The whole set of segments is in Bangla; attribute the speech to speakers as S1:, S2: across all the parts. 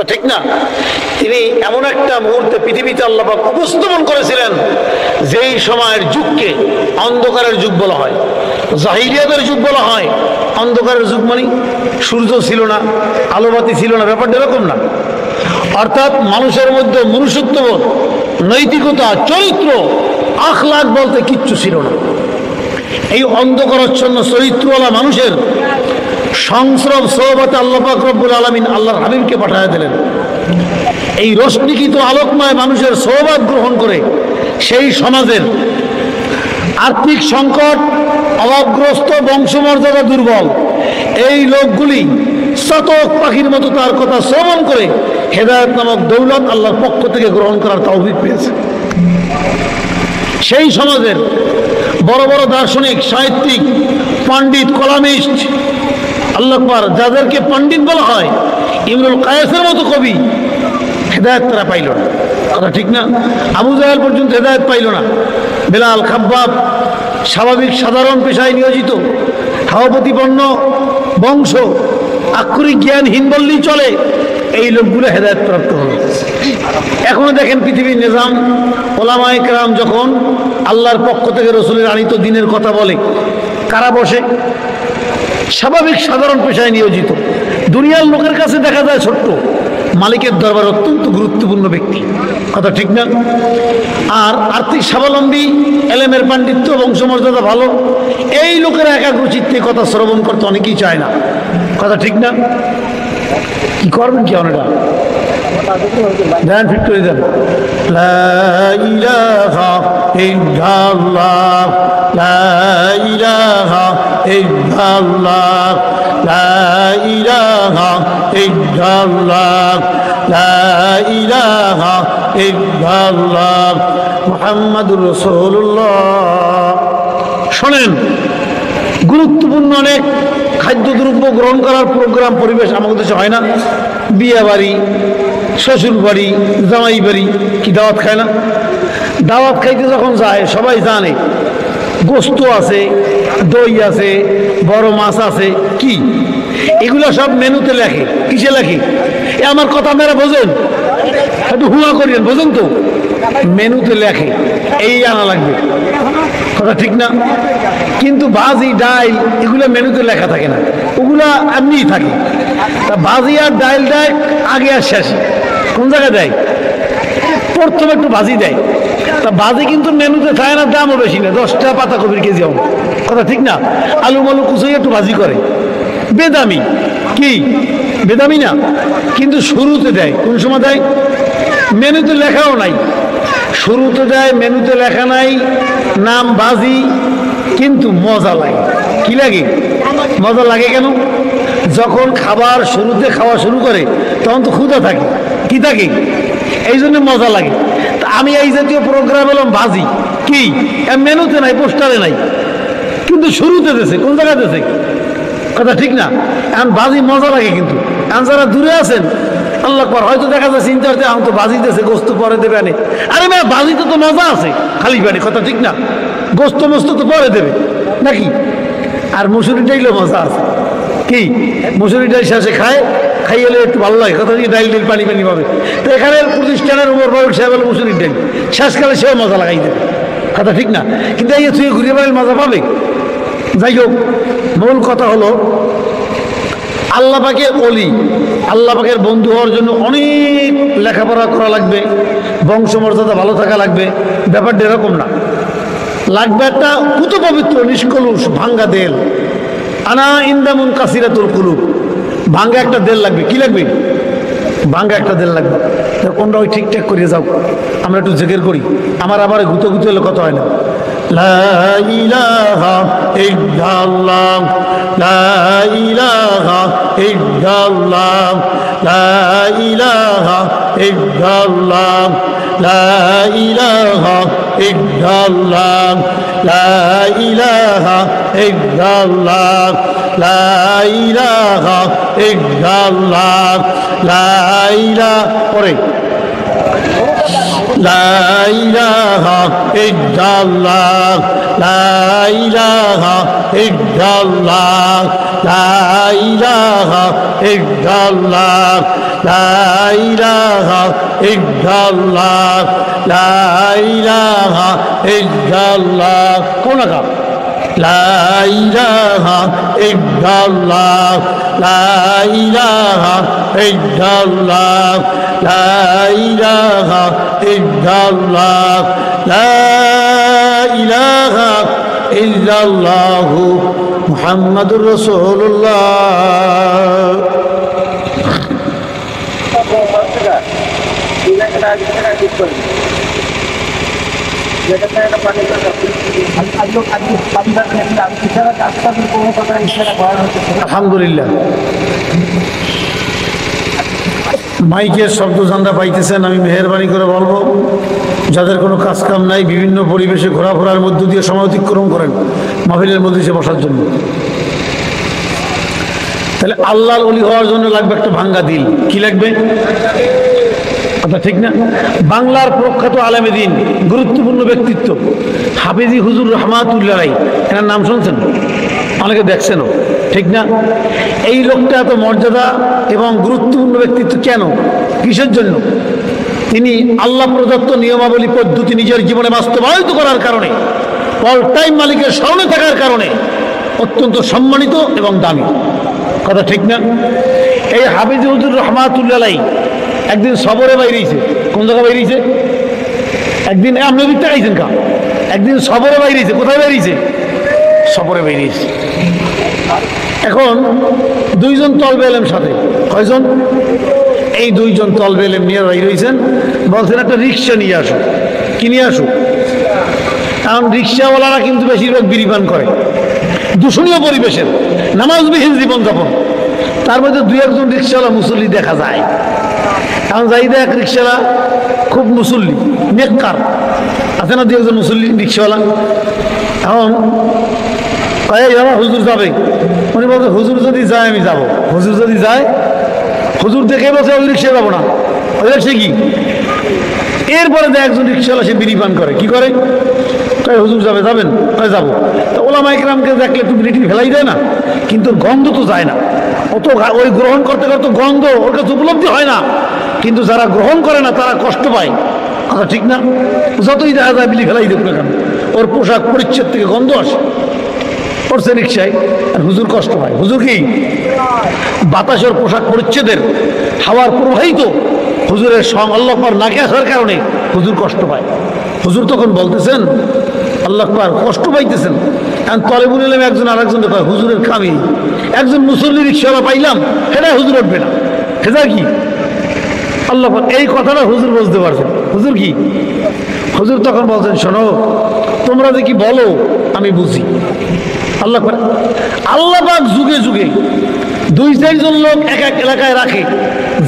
S1: কথা ঠিক না? তিনি এমন একটা মুহূর্তে পৃথিবীতে আল্লাহ পাক উপস্থাপন করেছিলেন যেই সময়ের যুগকে অন্ধকারের যুগ বলা হয়, জাহিলিয়াতের যুগ বলা হয়। অন্ধকারের যুগ মানে সূর্য ছিল না, আলোবাতি ছিল না, ব্যাপারটা এরকম না। অর্থাৎ মানুষের মধ্যে মনুষ্যত্ববোধ, নৈতিকতা, চরিত্র, আখলাক বলতে কিচ্ছু ছিল না। এই অন্ধকারাচ্ছন্ন চরিত্রওয়ালা মানুষের সংস্রব সোহবতে আল্লাহ পাক রব্বুল আলামিন আল্লাহর হাবিবকে পাঠিয়ে দিলেন। এই রশ্মিকৃত আলোকময় মানুষের সোহবত গ্রহণ করে সেই সমাজের আর্থিক সংকট, অভাবগ্রস্ত, বংশমর্যাদা দুর্বল এই লোকগুলি শতক পাখির মতো তার কথা শ্রবণ করে হেদায়েত নামক দৌলত আল্লাহর পক্ষ থেকে গ্রহণ করার তৌফিক পেয়েছে। সেই সমাজের বড় বড় দার্শনিক, সাহিত্যিক, পণ্ডিত, কলামিস্ট, আল্লাহ আকবার, যাদেরকে পণ্ডিত বলা হয়, ইমরুল কায়েসের মতো কবি, হেদায়েত তারা পাইল না। কথা ঠিক না? আবু জাহেল পর্যন্ত হেদায়েত পাইল না। বেলাল, খাব্বাব স্বাভাবিক সাধারণ পেশায় নিয়োজিত, হাওয়াপতিপন্ন বংশ, আক্ষরিক জ্ঞানহীন বললেই চলে, এই লোকগুলো হেদায়েত প্রাপ্ত হলো। এখনো দেখেন পৃথিবীর নিজাম, ওলামায়ে কেরাম যখন আল্লাহর পক্ষ থেকে রসুলের আনিত দিনের কথা বলে, কারা বসে? স্বাভাবিক সাধারণ পেশায় নিয়োজিত, দুনিয়ার লোকের কাছে দেখা যায় ছোট্ট, মালিকের দরবার অত্যন্ত গুরুত্বপূর্ণ ব্যক্তি। কথা ঠিক না? আর আর্থিক স্বাবলম্বী, এলেমের পাণ্ডিত্য, বংশমর্যাদা ভালো, এই লোকেরা একাগ্রচিত্তে কথা শ্রবণ করতে অনেকেই চায় না। কথা ঠিক না? কি করবেন কি অনেকটা ধ্যান ফিট করে দেন। লা ইলাহা ইল্লাল্লাহ, লা ইলাহা ইল্লাল্লাহ, লা ইলাহা ইল্লাল্লাহ, লা ইলাহা ইল্লাল্লাহ, মুহাম্মাদুর রাসূলুল্লাহ। শোনেন, গুরুত্বপূর্ণ অনেক খাদ্যদ্রব্য গ্রহণ করার প্রোগ্রাম, পরিবেশ আমাদের দেশে হয় না? বিয়ে বাড়ি, শ্বশুর বাড়ি, জামাই বাড়ি, কি দাওয়াত খায় না? দাওয়াত খাইতে যখন যায় সবাই জানে গোস্ত আছে, দই আছে, বড় মাছ আছে, কি এগুলো সব মেনুতে লেখে। কিসে লেখে? এ আমার কথা আপনারা বোঝেন? একটু হুয়া করিয়েন, বোঝেন তো? মেনুতে লেখে এই আনা লাগবে। কথা ঠিক না? কিন্তু ভাজি, ডাইল এগুলো মেনুতে লেখা থাকে না, ওগুলা এমনিই থাকে। তা ভাজি আর ডাইল দেয় আগে আর শেষে। কোন জায়গায় দেয়? প্রথমে একটু ভাজি দেয়। তা ভাজি কিন্তু মেনুতে থাকে না, দামও বেশি না, 10 টাকা পাতাকপির কেজি হবে। কথা ঠিক না? আলু মালু কুচিয়ে একটু ভাজি করে, বেদামি। কি বেদামি না? কিন্তু শুরুতে দেয়। কোন সময় দেয়? মেনুতে লেখাও নাই, শুরুতে দেয়, মেনুতে লেখা নাই, নাম ভাজি, কিন্তু মজা লাগে। কি লাগে? মজা লাগে কেন? যখন খাবার শুরুতে খাওয়া শুরু করে তখন তো ক্ষুধা থাকে, কি থাকে, এই জন্য মজা লাগে। তা আমি এই জাতীয় প্রোগ্রাম এলাম ভাজি, কি মেনুতে নাই, পোস্টারে নাই, কিন্তু শুরুতে দেশে। কোন জায়গায় দেশে? কথা ঠিক না? এখন ভাজি মজা লাগে, কিন্তু এখন যারা দূরে আছেন আল্লাহ পর হয়তো দেখা যায় চিন্তা করতে এখন তো ভাজি দেশে, গোস্ত পরে দেবে আনে। আরে ভাই, ভাজিতে তো মজা আছে খালি পানি। কথা ঠিক না? গোস্ত মস্ত তো পরে দেবে নাকি? আর মুসুরি ডাইলে মজা আছে, কি মুসুরি ডাইল শেষে খায়, খাইলে একটু ভালো লাগে। কথা দিয়ে ডাইল ডাইল পানি পানি পাবে। তো এখানে প্রতিষ্ঠানের উপর সাহেব হলো মুসুরির ডাইল, শেষকালে সেও মজা লাগাই দেবে। কথা ঠিক না? কিন্তু এই তুই ঘুরিয়ে বেড়ালে মজা পাবে। যাই হোক, মূল কথা হলো আল্লাহ পাকের ওলি, আল্লাহ পাকের বন্ধু হওয়ার জন্য অনেক লেখাপড়া করা লাগবে, বংশমর্যাদা ভালো থাকা লাগবে। ব্যাপারটা এরকম না, লাগবে একটা পুত পবিত্র নিষ্কলুষ ভাঙ্গা দেল। আনা ইন্দামুন কাসিরাতুল কুলুব, ভাঙ্গা একটা দেল লাগবে। কি লাগবে? ভাঙ্গা একটা দেল লাগবে। কোনটা ওই ঠিকঠাক করিয়ে যাও, আমরা একটু জিকির করি। আমার আবার গুতো গুতো হলে কথা হয় না। লা ইলাহা ইল্লাল্লাহ, লা ইলাহা ইল্লাল্লাহ, লা ইলাহা ইল্লাল্লাহ, লা ইলাহা ইল্লাল্লাহ, লা ইলাহা ইল্লাল্লাহ, লা ইলাহা ইল্লাল্লাহ, লা ইলাহা। পরে লা ইলাহা ইল্লাল্লাহ লা ইলাহা ইল্লাল্লাহ লা ইলাহা ইল্লাল্লাহ লা ইলাহা ইল্লাল্লাহ লা ইলাহা ইল্লাল্লাহ কোন না লা ইলাহা ইল্লাল্লাহ লা ইলাহা ইল্লাল্লাহ লা ইলাহা ইল্লাল্লাহ লা ইলাহা ইল্লাল্লাহ মুহাম্মাদুর রাসূলুল্লাহ। আলহামদুলিল্লাহ মাইকের শব্দ জানতে পাইতেছেন। আমি মেহেরবানি করে বলবো যাদের কোনো কাজ কাম নাই বিভিন্ন পরিবেশে ঘোরাফেরার মধ্য দিয়ে সময় অতিক্রম করেন মাহফিলের মধ্যে এসে বসার জন্য। তাহলে আল্লাহর ওলি হওয়ার জন্য লাগবে একটা ভাঙ্গা দিল। কি লাগবে? কথা ঠিক না? বাংলার প্রখ্যাত আলেমে দ্বীন গুরুত্বপূর্ণ ব্যক্তিত্ব হাফিজি হুজুর রহমাতুল্লাহ আলাইহি, এনার নাম শুনছেন, অনেকে দেখছেনও, ঠিক না? এই লোকটা এত মর্যাদা এবং গুরুত্বপূর্ণ ব্যক্তিত্ব কেন, কিসের জন্য? তিনি আল্লাহ প্রদত্ত নিয়মাবলী পদ্ধতি নিজের জীবনে বাস্তবায়িত করার কারণে, অল টাইম মালিকের স্মরণে থাকার কারণে অত্যন্ত সম্মানিত এবং দামি। কথা ঠিক না? এই হাফিজি হুজুর রহমাতুল্লাহ আলাইহি একদিন সবরে বাইরেছে। কোন জায়গায় বাইরেছে? একদিন আপনি দিকটা আইছেন কা, একদিন সবরে বাইরেছে। কোথায় বাইরেছে? সবরে বাইরেছে। এখন দুইজন তলবে এলেম সাথে, কয়জন? এই দুইজন তলবে এলেম নিয়ে বাইরেছেন। বলছেন একটা রিক্সা নিয়ে আসো। কি নিয়ে আসো? কারণ রিক্সাওয়ালারা কিন্তু বেশিরভাগ বিড়ি পান করে, দূষণীয় পরিবেশের, নামাজবিহীন জীবনযাপন। তার মধ্যে দুই একজন রিক্সাওয়ালা মুসল্লি দেখা যায়। এখন যাই দেখ রিক্সাওয়ালা খুব মুসল্লি, নেককার আছে না, দুই একজন মুসল্লি রিক্সাওয়ালা। এখন আমার হুজুর যাবে, উনি বলছে হুজুর যদি যায় আমি যাব। হুজুর যদি যায়, হুজুর দেখে বলছে ওই রিক্সায় যাবো না, ওই রিক্সা কি। এরপরে দেখ একজন রিক্সাওয়ালা সে বিড়ি পান করে। কি করে? তাই হুজুর যাবে, যাবেন? যাবো। তো ওলামা ইকরামকে দেখলে একটু বিড়িটি ফেলাই দেয় না, কিন্তু গন্ধ তো যায় না, অত ওই গ্রহণ করতে করতে গন্ধ ওর কাছে উপলব্ধি হয় না, কিন্তু যারা গ্রহণ করে না তারা কষ্ট পায়। কথা ঠিক না? যতই দেখা যায় বিড়ি ফেলাই দেখ না কেন, ওর পোশাক পরিচ্ছদ থেকে গন্ধ আসে, পড়ছে রিক্সায়, আর হুজুর কষ্ট পায়। হুজুর কি বাতাসের পোশাক পরিচ্ছদের হাওয়ার প্রবাহিত হুজুরের সঙ্গ আল্লাহ পার নাকে আসার কারণে হুজুর কষ্ট পায়। হুজুর তখন বলতেছেন আল্লাহ পার কষ্ট পাইতেছেন। এখন তলে বলিলাম একজন আর একজন কয় হুজুরের খামি, একজন মুসল্লি রিক্সাওয়ালা পাইলাম, সেটা হুজুর উঠবে না, সেটা কি আল্লাহ পাক। এই কথাটা হুজুর বুঝতে পারছেন। হুজুর কি? হুজুর তখন বলছেন শোনো, তোমরা যে কি বলো আমি বুঝি। আল্লাহ আল্লাহ পাক যুগে যুগে দুই চারজন লোক এক এক এলাকায় রাখে,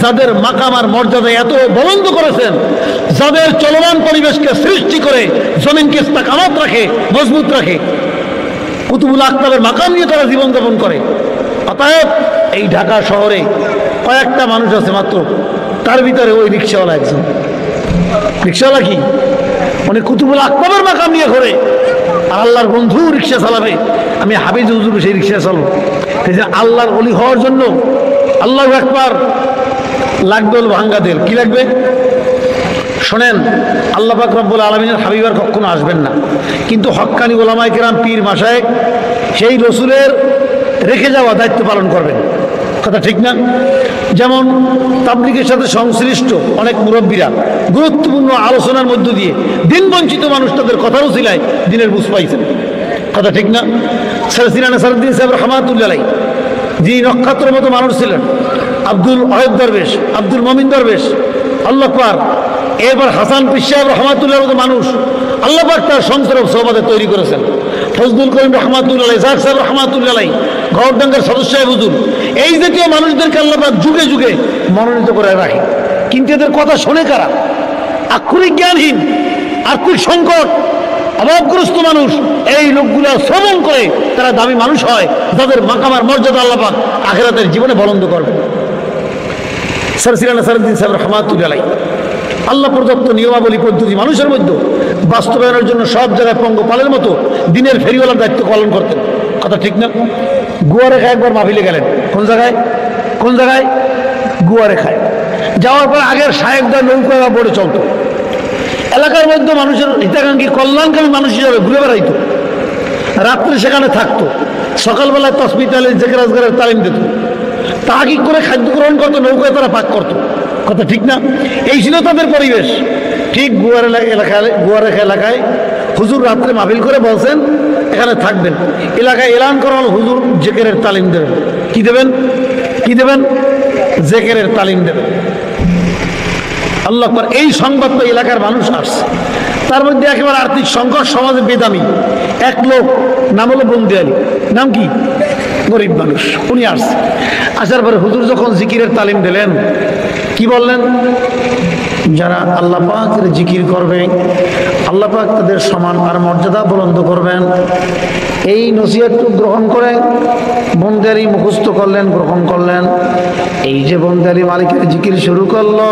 S1: যাদের মাকাম আর মর্যাদা এত বলন্দ করেছেন, যাদের চলমান পরিবেশকে সৃষ্টি করে জমিনকে ইস্তেকামত রাখে, মজবুত রাখে। কুতুবুল আকতাবের মাকাম নিয়ে তারা জীবনযাপন করে। অতএব এই ঢাকা শহরে কয়েকটা মানুষ আছে মাত্র, তার ভিতরে ওই রিক্সাওয়ালা একজন। রিক্সাওয়ালা কি? উনি কুতুবুল আকতাবের মাকাম নিয়ে ঘোরে, আর আল্লাহর বন্ধু রিক্সা চালাবে। আমি হাফিজ হুজুর সেই রিক্সা চালাবো। আল্লাহর ওলি হওয়ার জন্য আল্লাহু আকবার লাগবে ভাঙ্গা দেল। কি লাগবে? শোনেন, আল্লাহ পাক রব্বুল আলামিনের হাবিবার কখনো আসবেন না, কিন্তু হক্কানি ওলামায়ে কেরাম পীর মাশায়েখ সেই রসুলের রেখে যাওয়া দায়িত্ব পালন করবেন। কথা ঠিক না? যেমন তাবলীগের সাথে সংশ্লিষ্ট অনেক মুরব্বীরা গুরুত্বপূর্ণ আলোচনার মধ্য দিয়ে দিন বঞ্চিত মানুষ তাদের কথার উসিলায় দিনের বুঝ পাইছেন। কথা ঠিক না? সিরাজুদ্দিন নাসিরউদ্দিন সাহেব রহমাতুল্লাহ আলাইহি, যিনি নক্ষত্রের মতো মানুষ ছিলেন, আব্দুল ওয়াহেদ দরবেশ, আব্দুল মমিন দরবেশ, আল্লাহ পাক। এবার হাসান পীর সাহেব রহমাতুল্লাহর মতো মানুষ আল্লাহ পাক তার সংসার সোহবতে তৈরি করেছেন। ফজলুল করিম রহমাতুল্লাহ আলাইহি, জাক সাহেব রহমাতুল্লাহ আলাইহি, গওরডাঙ্গার সদস্য সাহেব হুজুর, এই জাতীয় মানুষদেরকে আল্লাহ পাক যুগে যুগে মনোনীত করে রাখে। কিন্তু এদের কথা শোনে কারা? আক্ষরিক জ্ঞানহীন, আর্থিক সংকট, অভাবগ্রস্ত মানুষ। এই লোকগুলো শ্রবণ করে তারা দামি মানুষ হয়, যাদের মাকামার মর্যাদা আল্লাহ পাক আখিরাতের জীবনে বলন্দ করবে। সিরাজুদ্দিন নাসিরউদ্দিন সাহেব রহমাতুল্লাহ আলাইহি আল্লাহ প্রদত্ত নিয়মাবলী পদ্ধতি মানুষের মধ্যে বাস্তবায়নের জন্য সব জায়গায় পঙ্গপালের মতো দিনের ফেরিওয়ালার দায়িত্ব পালন করতেন। কথা ঠিক না? গুয়ারেখা একবার মাহফিলে গেলেন। কোন জায়গায়? কোন জায়গায়? গুয়ারেখায় যাওয়ার পর আগের সাহেবদার নৌকা বোর্ডে চলতো। এলাকার মধ্যে মানুষের হিতাকাঙ্ক্ষী কল্যাণকামী মানুষ হিসাবে ঘুরে বেড়াইতো, রাত্রে সেখানে থাকতো, সকালবেলায় তসবিহ তালিম জিকির আজকারের তালিম দিত, তাহাকিক করে খাদ্য গ্রহণ করতো, নৌকায় তারা পাক করতো। কথা ঠিক না? এই ছিল তাদের পরিবেশ। ঠিক গুয়ারেখা এলাকায় হুজুর রাত্রে মাহফিল করে বলছেন এখানে থাকবেন। এলাকায় এলান করা হল হুজুর জিকিরের তালিম দেবেন। কি দেবেন? কি দেবেন? জিকিরের তালিম দেবেন। আল্লাহ আকবার। এই সংবাদ তো এলাকার মানুষ আসছে। তার মধ্যে একেবারে আর্থিক সংকট, সমাজে বেদামি এক লোক, নাম হলো বন্দি আলী। নাম কি? গরিব মানুষ। উনি আসছে। আসার পরে হুজুর যখন জিকিরের তালিম দিলেন, কি বললেন? যারা আল্লাহ পাকের জিকির করবে আল্লাহ পাক তাদের সম্মান আর মর্যাদা বুলন্দ করবেন। এই নসিহতটুকু গ্রহণ করে বন্দি আলী মুখস্থ করলেন, গ্রহণ করলেন। এই যে বন্দি আলী মালিকের জিকির শুরু করলো,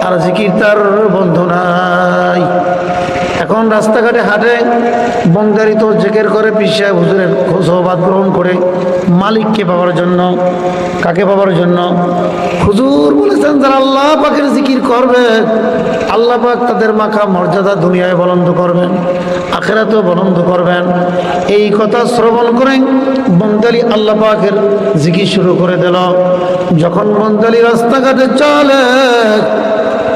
S1: আর জিকির তার বন্ধ নাই। এখন রাস্তাঘাটে হাঁটে বন্দি তো জিকির করে, পীর সাহেব হুজুরের সোহবত গ্রহণ করে মালিককে পাওয়ার জন্য। কাকে পাওয়ার জন্য? হুজুর বলেছেন যারা আল্লাহ পাকের জিকির করবে আল্লাহ পাক তাদের মাখা মর্যাদা দুনিয়ায় বুলন্দ করবেন, আখিরাতেও বুলন্দ করবেন। এই কথা শ্রবণ করে বন্দি আলী আল্লাহ পাকের জিকির শুরু করে দিল। যখন বন্দি আলী রাস্তাঘাটে চলে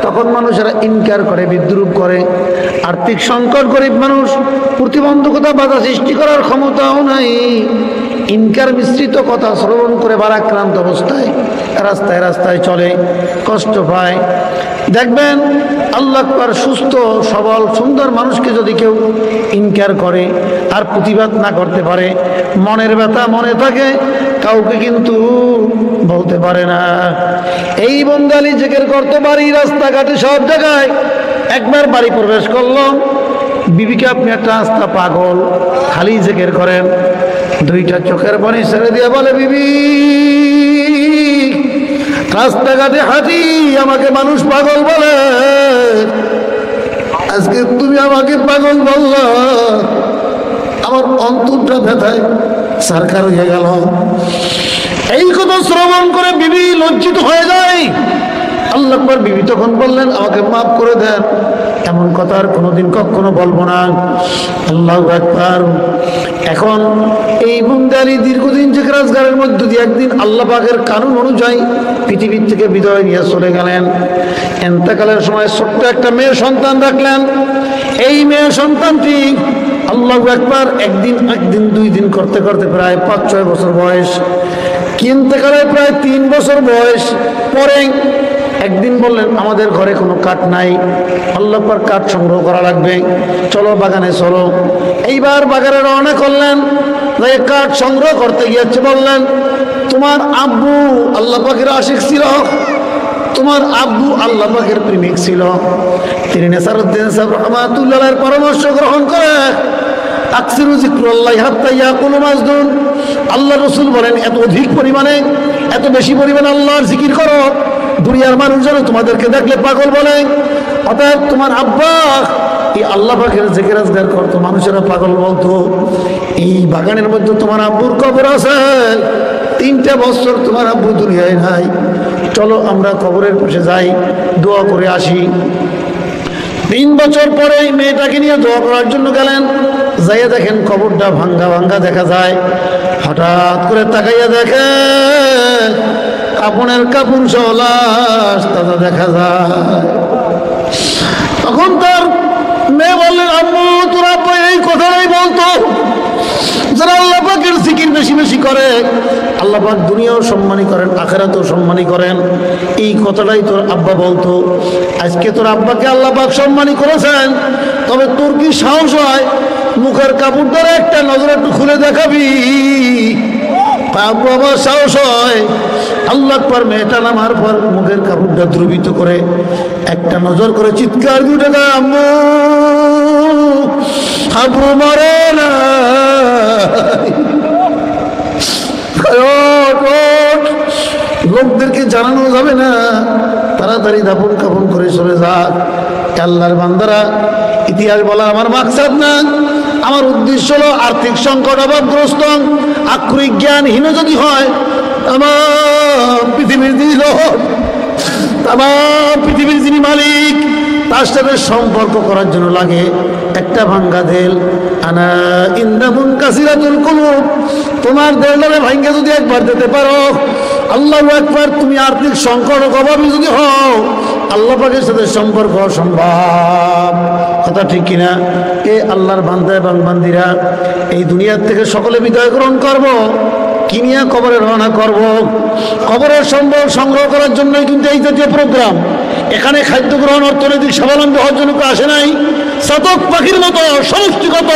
S1: তখন মানুষেরা ইনকার করে, বিদ্রুপ করে। আর্থিক সংকট, গরিব মানুষ, প্রতিবন্ধকতা, বাধা সৃষ্টি করার ক্ষমতাও নাই। ইনকার মিশ্রিত কথা শ্রবণ করে ভারাক্রান্ত অবস্থায় রাস্তায় রাস্তায় চলে, কষ্ট পায়। দেখবেন আল্লাহ আকবার, সুস্থ সবল সুন্দর মানুষকে যদি কেউ ইনকার করে আর প্রতিবাদ না করতে পারে, মনের ব্যথা মনে থাকে, কাউকে কিন্তু বলতে পারে না। এই বন্দি আলী জিকির করতে বাড়ি রাস্তাঘাটে সব জায়গায়। একবার বাড়ি প্রবেশ করলো, বিবিকে আপনি একটা রাস্তা পাগল, খালি জিকির করেন। দুইটা চোখের পানি ছেড়ে দিয়ে বলে, বিবি রাস্তাঘাটে হাঁটি আমাকে মানুষ পাগল বলে, আজকে তুমি আমাকে পাগল বলল, আমার অন্তরটা ব্যথায় সরকার হয়ে গেল। এই কথা শ্রবণ করে বিবি লজ্জিত হয়ে যায়। আল্লাহ আকবার। বিবি তখন বললেন, আমাকে মাফ করে দেন, এমন কথা আর কোনোদিন কখনো বলবো না। আল্লাহু আকবার। এখন এই বন্দি আলী দীর্ঘদিন জিকির আজকারের মধ্য দিয়ে একদিন আল্লাহ পাকের কানুন অনুযায়ী পৃথিবীর থেকে বিদায় নিয়ে চলে গেলেন। এন্তেকালের সময় ছোট্ট একটা মেয়ে সন্তান রাখলেন। এই মেয়ে সন্তানটি আল্লাহু আকবার একদিন দুই দিন করতে করতে প্রায় 5-6 বছর বয়স, ইন্তেকালের প্রায় 3 বছর বয়স। পরে একদিন বললেন, আমাদের ঘরে কোনো কাঠ নাই, আল্লাহ পাক কাঠ সংগ্রহ করা লাগবে, চলো বাগানে চলো। এইবার বাগানে রওনা করলেন। কাঠ সংগ্রহ করতে গিয়েছে, বললেন তোমার আব্বু আল্লাহ পাকের আশিক ছিল, তোমার আব্বু আল্লাহ পাকের প্রেমিক ছিল। তিনি নেসারউদ্দিন সাহেব রহমাতুল্লাহর পরামর্শ গ্রহণ করে আকসিরু যিকরুল্লাহি হাত্তা ইয়াকুলু মাজনুন, আল্লাহ রাসূল বলেন এত অধিক পরিমাণে, এত বেশি পরিমাণে আল্লাহর জিকির করো, দুনিয়ার মানুষজন তোমাদেরকে দেখলে পাগল বলে। অতএব তোমার আব্বা এই আল্লাহ পাকের জিকির আজকার করতো, মানুষেরা পাগল বলতো। এই বাগানের মধ্যে তোমার আব্বুর কবর আছে, 3টা বছর তোমার আব্বু দুনিয়ায় নাই, চলো আমরা কবরের পাশে যাই, দোয়া করে আসি। 3 বছর পরে মেয়েটাকে নিয়ে দোয়া করার জন্য গেলেন। যাইয়া দেখেন কবরটা ভাঙ্গা ভাঙ্গা দেখা যায়। হঠাৎ করে তাকাইয়া দেখে কাপড়ের কাপড় সহ লাশ তাজা দেখা যায়। তখন তার মেয়ে বললেন, আম্মু তোর আব্বা এই কথাটাই বলতো, যারা আল্লাহ পাকের জিকির বেশি বেশি করে আল্লাহ পাক দুনিয়াও সম্মানী করেন, আখিরাতেও সম্মানী করেন। এই কথাটাই তোর আব্বা বলতো। আজকে তোর আব্বাকে আল্লাহ পাক সম্মানী করেছেন, তবে তোর কি সাহস হয় মুখের কাপড় ধরে একটা নজর একটু খুলে দেখাবি? আব্বু আমার সাহস হয়। আল্লাহ আকবার। মেয়েটা নামার পর মুখের কাপড়টা দ্রবিত করে একটা নজর করে চিৎকার দিয়ে উঠে গেল, আম্মু আব্বু মরে না। লোকদেরকে জানানো যাবে না, তারা তাড়াতাড়ি দাফন কাফন করে চলে যাক। আল্লাহর বান্দারা, ইতিহাস বলা আমার মাকসাদ না, আমার উদ্দেশ্য হলো আর্থিক সংকট, অভাবগ্রস্ত, আক্ষরিক জ্ঞানহীন যদি হয়, আমার পৃথিবীর যিনি লোক, আমার পৃথিবীর যিনি মালিক, তার সাথে সম্পর্ক করার জন্য লাগে একটা ভাঙ্গা দেল। আনা ইন্দামুন কাসিরাতুল কুলুব, তোমার দেলটারে ভাঙ্গে যদি একবার দিতে পারো, আল্লাহু আকবার, তুমি আর্থিক সংকট অভাবী যদি হও, আল্লাহ পাকের সাথে সম্পর্ক সম্ভব। কথা ঠিক কিনা? এ আল্লাহর বান্দা এবং বান্দিরা, এই দুনিয়ার থেকে সকলে বিদায় গ্রহণ করব, কিনিয়া কবরে রওনা করব। কবরের সম্বল সংগ্রহ করার জন্যই কিন্তু এই জাতীয় প্রোগ্রাম। এখানে খাদ্য গ্রহণ, অর্থনৈতিক স্বাবলম্বী হওয়ার জন্য কেউ আসে নাই। চাতক পাখির মতো সমষ্টিগত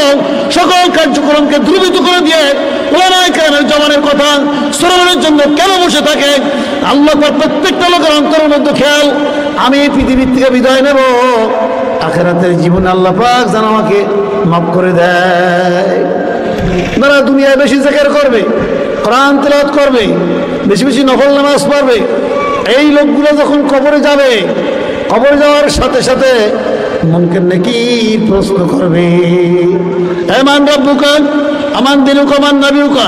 S1: সকল কার্যক্রমকে দ্রুবিত করে দিয়ে ওলামায়ে কেরামের জমানের কথা শ্রবণের জন্য কেন বসে থাকে? আল্লাহ প্রত্যেকটা লোকের অন্তরের মধ্যে খেয়াল, আমি এই পৃথিবীর থেকে বিদায় নেব, আখিরাতের জীবনে আল্লাহ পাক যেন আমাকে মাফ করে দেয়। যারা দুনিয়ায় বেশি জিকির করবে, কোরআন তেলাওয়াত করবে, বেশি বেশি নফল নামাজ পড়বে, এই লোকগুলো যখন কবরে যাবে, কবরে যাওয়ার সাথে সাথে মুনকার নাকির প্রশ্ন করবে, মান রাব্বুকা আমান দিনুকা মান নবিয়ুকা।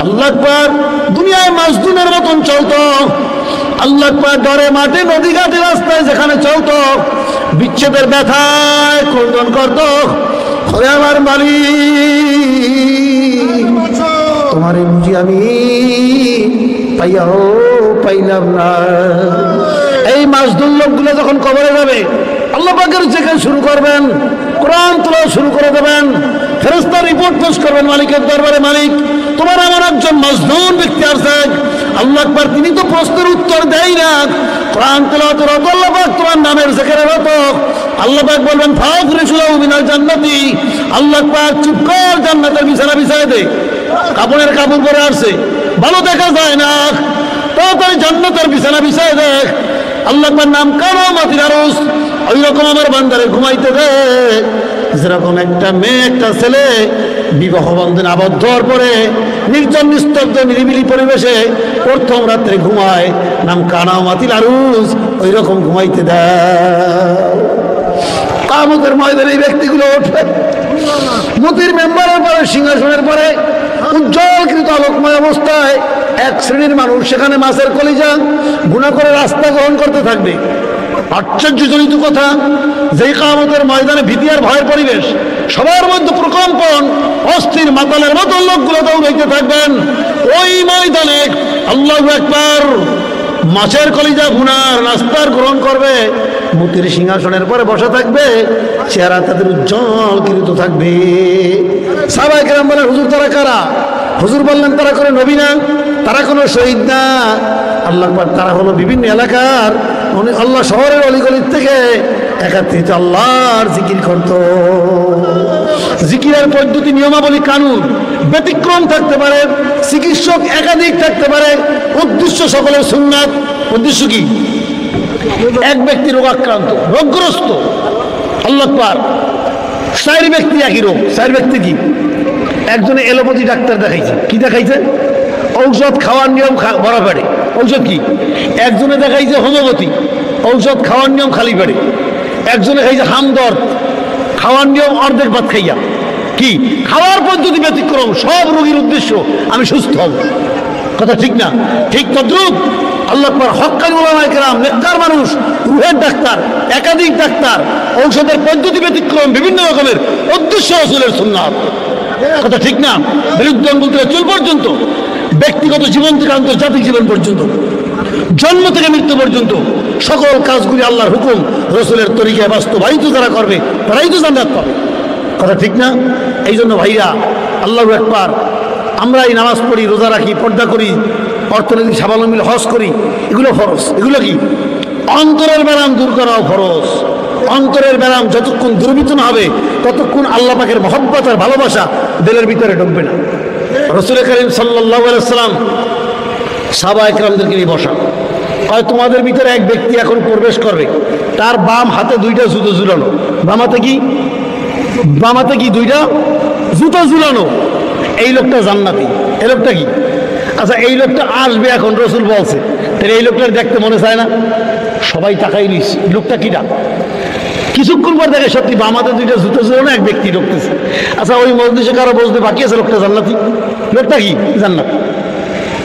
S1: আল্লাহ আকবার, দুনিয়ায় মাজদুমের মতন চলতো, আল্লাহ আকবার, ডরে মাঠে নদী ঘাটে রাস্তায় যেখানে চলতো, বিচ্ছেদের ব্যথায় ক্রন্দন করত, ওরে আমার মালিক, তোমারে বুঝি আমি পাইয়াও পাইলাম না। এই মাজদুম লোকগুলো যখন কবরে যাবে, আল্লাহ পাকের জিকির শুরু করবেন, কোরআন তেলাওয়াত শুরু করে দেবেন, ফেরেশতা রিপোর্ট পেশ করবেন মালিকের দরবারে, মালিক তোমার এমন একজন মাজদুম ব্যক্তি আছে, আল্লাহ আকবার, তিনি তো প্রশ্নের উত্তর দেয় না, কোরআন তেলাওয়াতের রত, আল্লাহ পাক তোমার নামের জিকিরের রত। আল্লাহ পাক বলবেন ফাগরিসু লাহু মিনাল জান্নাতি, আল্লাহ পাক চুপ কর, জান্নাতের বিছানা বিছায় দে, কাপড়ের কাপড় পরে আসছে, ভালো দেখা যায় না, তাড়াতাড়ি জান্নাতের বিছানা বিছায় দেখ। আল্লাহ পাক নাম কারো মাতির আরস, ওই রকম আমার বান্দারে ঘুমাইতে দে, যেরকম একটা মেয়ে একটা ছেলে বিবাহ বন্ধনে আবদ্ধ হওয়ার পরে নির্জন নিস্তব্ধ নিরিবিলি পরিবেশে প্রথম রাত্রে ঘুমায়, নাম কানাও মাতিল আরুস, ওই রকম ঘুমাইতে দেয়। কিয়ামতের ময়দানে এই ব্যক্তিগুলো উঠবে, মতির মেম্বারের পরে, সিংহাসনের পরে উজ্জ্বলকৃত আলোকময় অবস্থায় এক শ্রেণীর মানুষ সেখানে মাছের কলিজা গুনাহ করে রাস্তা গ্রহণ করতে থাকবে। আশ্চর্যজনিত কথা, যেই কিয়ামতের ময়দানে ভীতি আর ভয়ের পরিবেশ, সবার মধ্যে প্রকম্পন, অস্থির মাতালের মতো লোকগুলো দৌড়াইতে থাকবেন ওই ময়দানে। আল্লাহু আকবার, মাছের কলিজা ভুনার নাস্তার গ্রহণ করবে, মতির সিংহাসনের পরে বসা থাকবে, চেহারা তাদের উজ্জ্বলকৃত থাকবে। সাহাবায়ে কেরাম বলেন, হুজুর তারা কারা? হুজুর বললেন, তারা কোনো নবী না, তারা কোনো শহীদ না, আল্লাহ আকবার, তারা হলো বিভিন্ন এলাকার আল্লাহ শহরের অলিগলির থেকে একাত্রিত আল্লাহর জিকির করত। জিকিরের পদ্ধতি, নিয়মাবলী, কানুন ব্যতিক্রম থাকতে পারে, চিকিৎসক একাধিক থাকতে পারে, উদ্দেশ্য সকলের সুন্নাত। উদ্দেশ্য কি? এক ব্যক্তি রোগাক্রান্ত, রোগগ্রস্ত, আল্লাহ আকবার, 4 ব্যক্তি একই রোগ, 4 ব্যক্তি কি? একজনে এলোপ্যাথি ডাক্তার দেখাইছে, কি দেখাইছে? ঔষধ খাওয়ার নিয়ম ভরা পেটে, ঔষধ কি? একজনে দেখাইছে হোমিওপ্যাথি, ঔষধ খাওয়ার নিয়ম খালি পেটে। একজনে খাইছে হামদর্দ, খাওয়ার নিয়ম অর্ধেক ভাত খাইয়া। কি? খাওয়ার পদ্ধতি ব্যতিক্রম, সব রোগীর উদ্দেশ্য আমি সুস্থ হব। কথা ঠিক না? ঠিক তদ্রুপ আল্লাহ আকবার, হক্কানি উলামায়ে কেরাম, নেককার মানুষ, রুহের ডাক্তার, একাধিক ডাক্তার, ঔষধের পদ্ধতি ব্যতিক্রম, বিভিন্ন রকমের, উদ্দেশ্য রাসূলের সুন্নাত। কথা ঠিক না? বিরুদ্ধ আঙ্গুল থেকে চুল পর্যন্ত, ব্যক্তিগত জীবন থেকে আন্তর্জাতিক জীবন পর্যন্ত, জন্ম থেকে মৃত্যু পর্যন্ত সকল কাজগুলি আল্লাহর হুকুম, রাসূলের তরিকায় বাস্তবায়িত যারা করবে তারাই তো জান্নাত পাবে। কথা ঠিক না? এই জন্য ভাইরা, আল্লাহু আকবার, আমরা এই নামাজ পড়ি, রোজা রাখি, পর্দা করি, অর্থনৈতিক স্বাবলম্বী হজ করি, এগুলো ফরজ। এগুলো কি? অন্তরের ব্যারাম দূর করাও ফরজ। অন্তরের ব্যারাম যতক্ষণ দূরীভূত না হবে ততক্ষণ আল্লাহ পাকের মহব্বত আর ভালোবাসা দিলের ভিতরে ঢুকবে না। রাসূল করিম সাল্লাল্লাহু আলাইহি ওয়াসাল্লাম সাহাবায়ে কেরামদেরকে নিয়ে বসা, হয় তোমাদের ভিতরে এক ব্যক্তি এখন প্রবেশ করবে, তার বাম হাতে 2টা জুতো ঝুলানো। বাম হাতে কি? 2টা জুতো ঝুলানো। এই লোকটা জান্নাতি। এই লোকটা কি? আচ্ছা, এই লোকটা আসবে এখন, রাসূল বলছে তাহলে এই লোকটার দেখতে মনে চায় না? সবাই তাকাই নিস, লোকটা কিরা? কিছুক্ষণ পর দেখে সত্যি বামাতে দুইটা জুতো ছিল না, এক ব্যক্তি ঢুকতেছে। আচ্ছা, ওই মজলিসে কারো বসতে বাকি আছে? লোকটা জান্নাতি? লোকটা কি জান্নাত?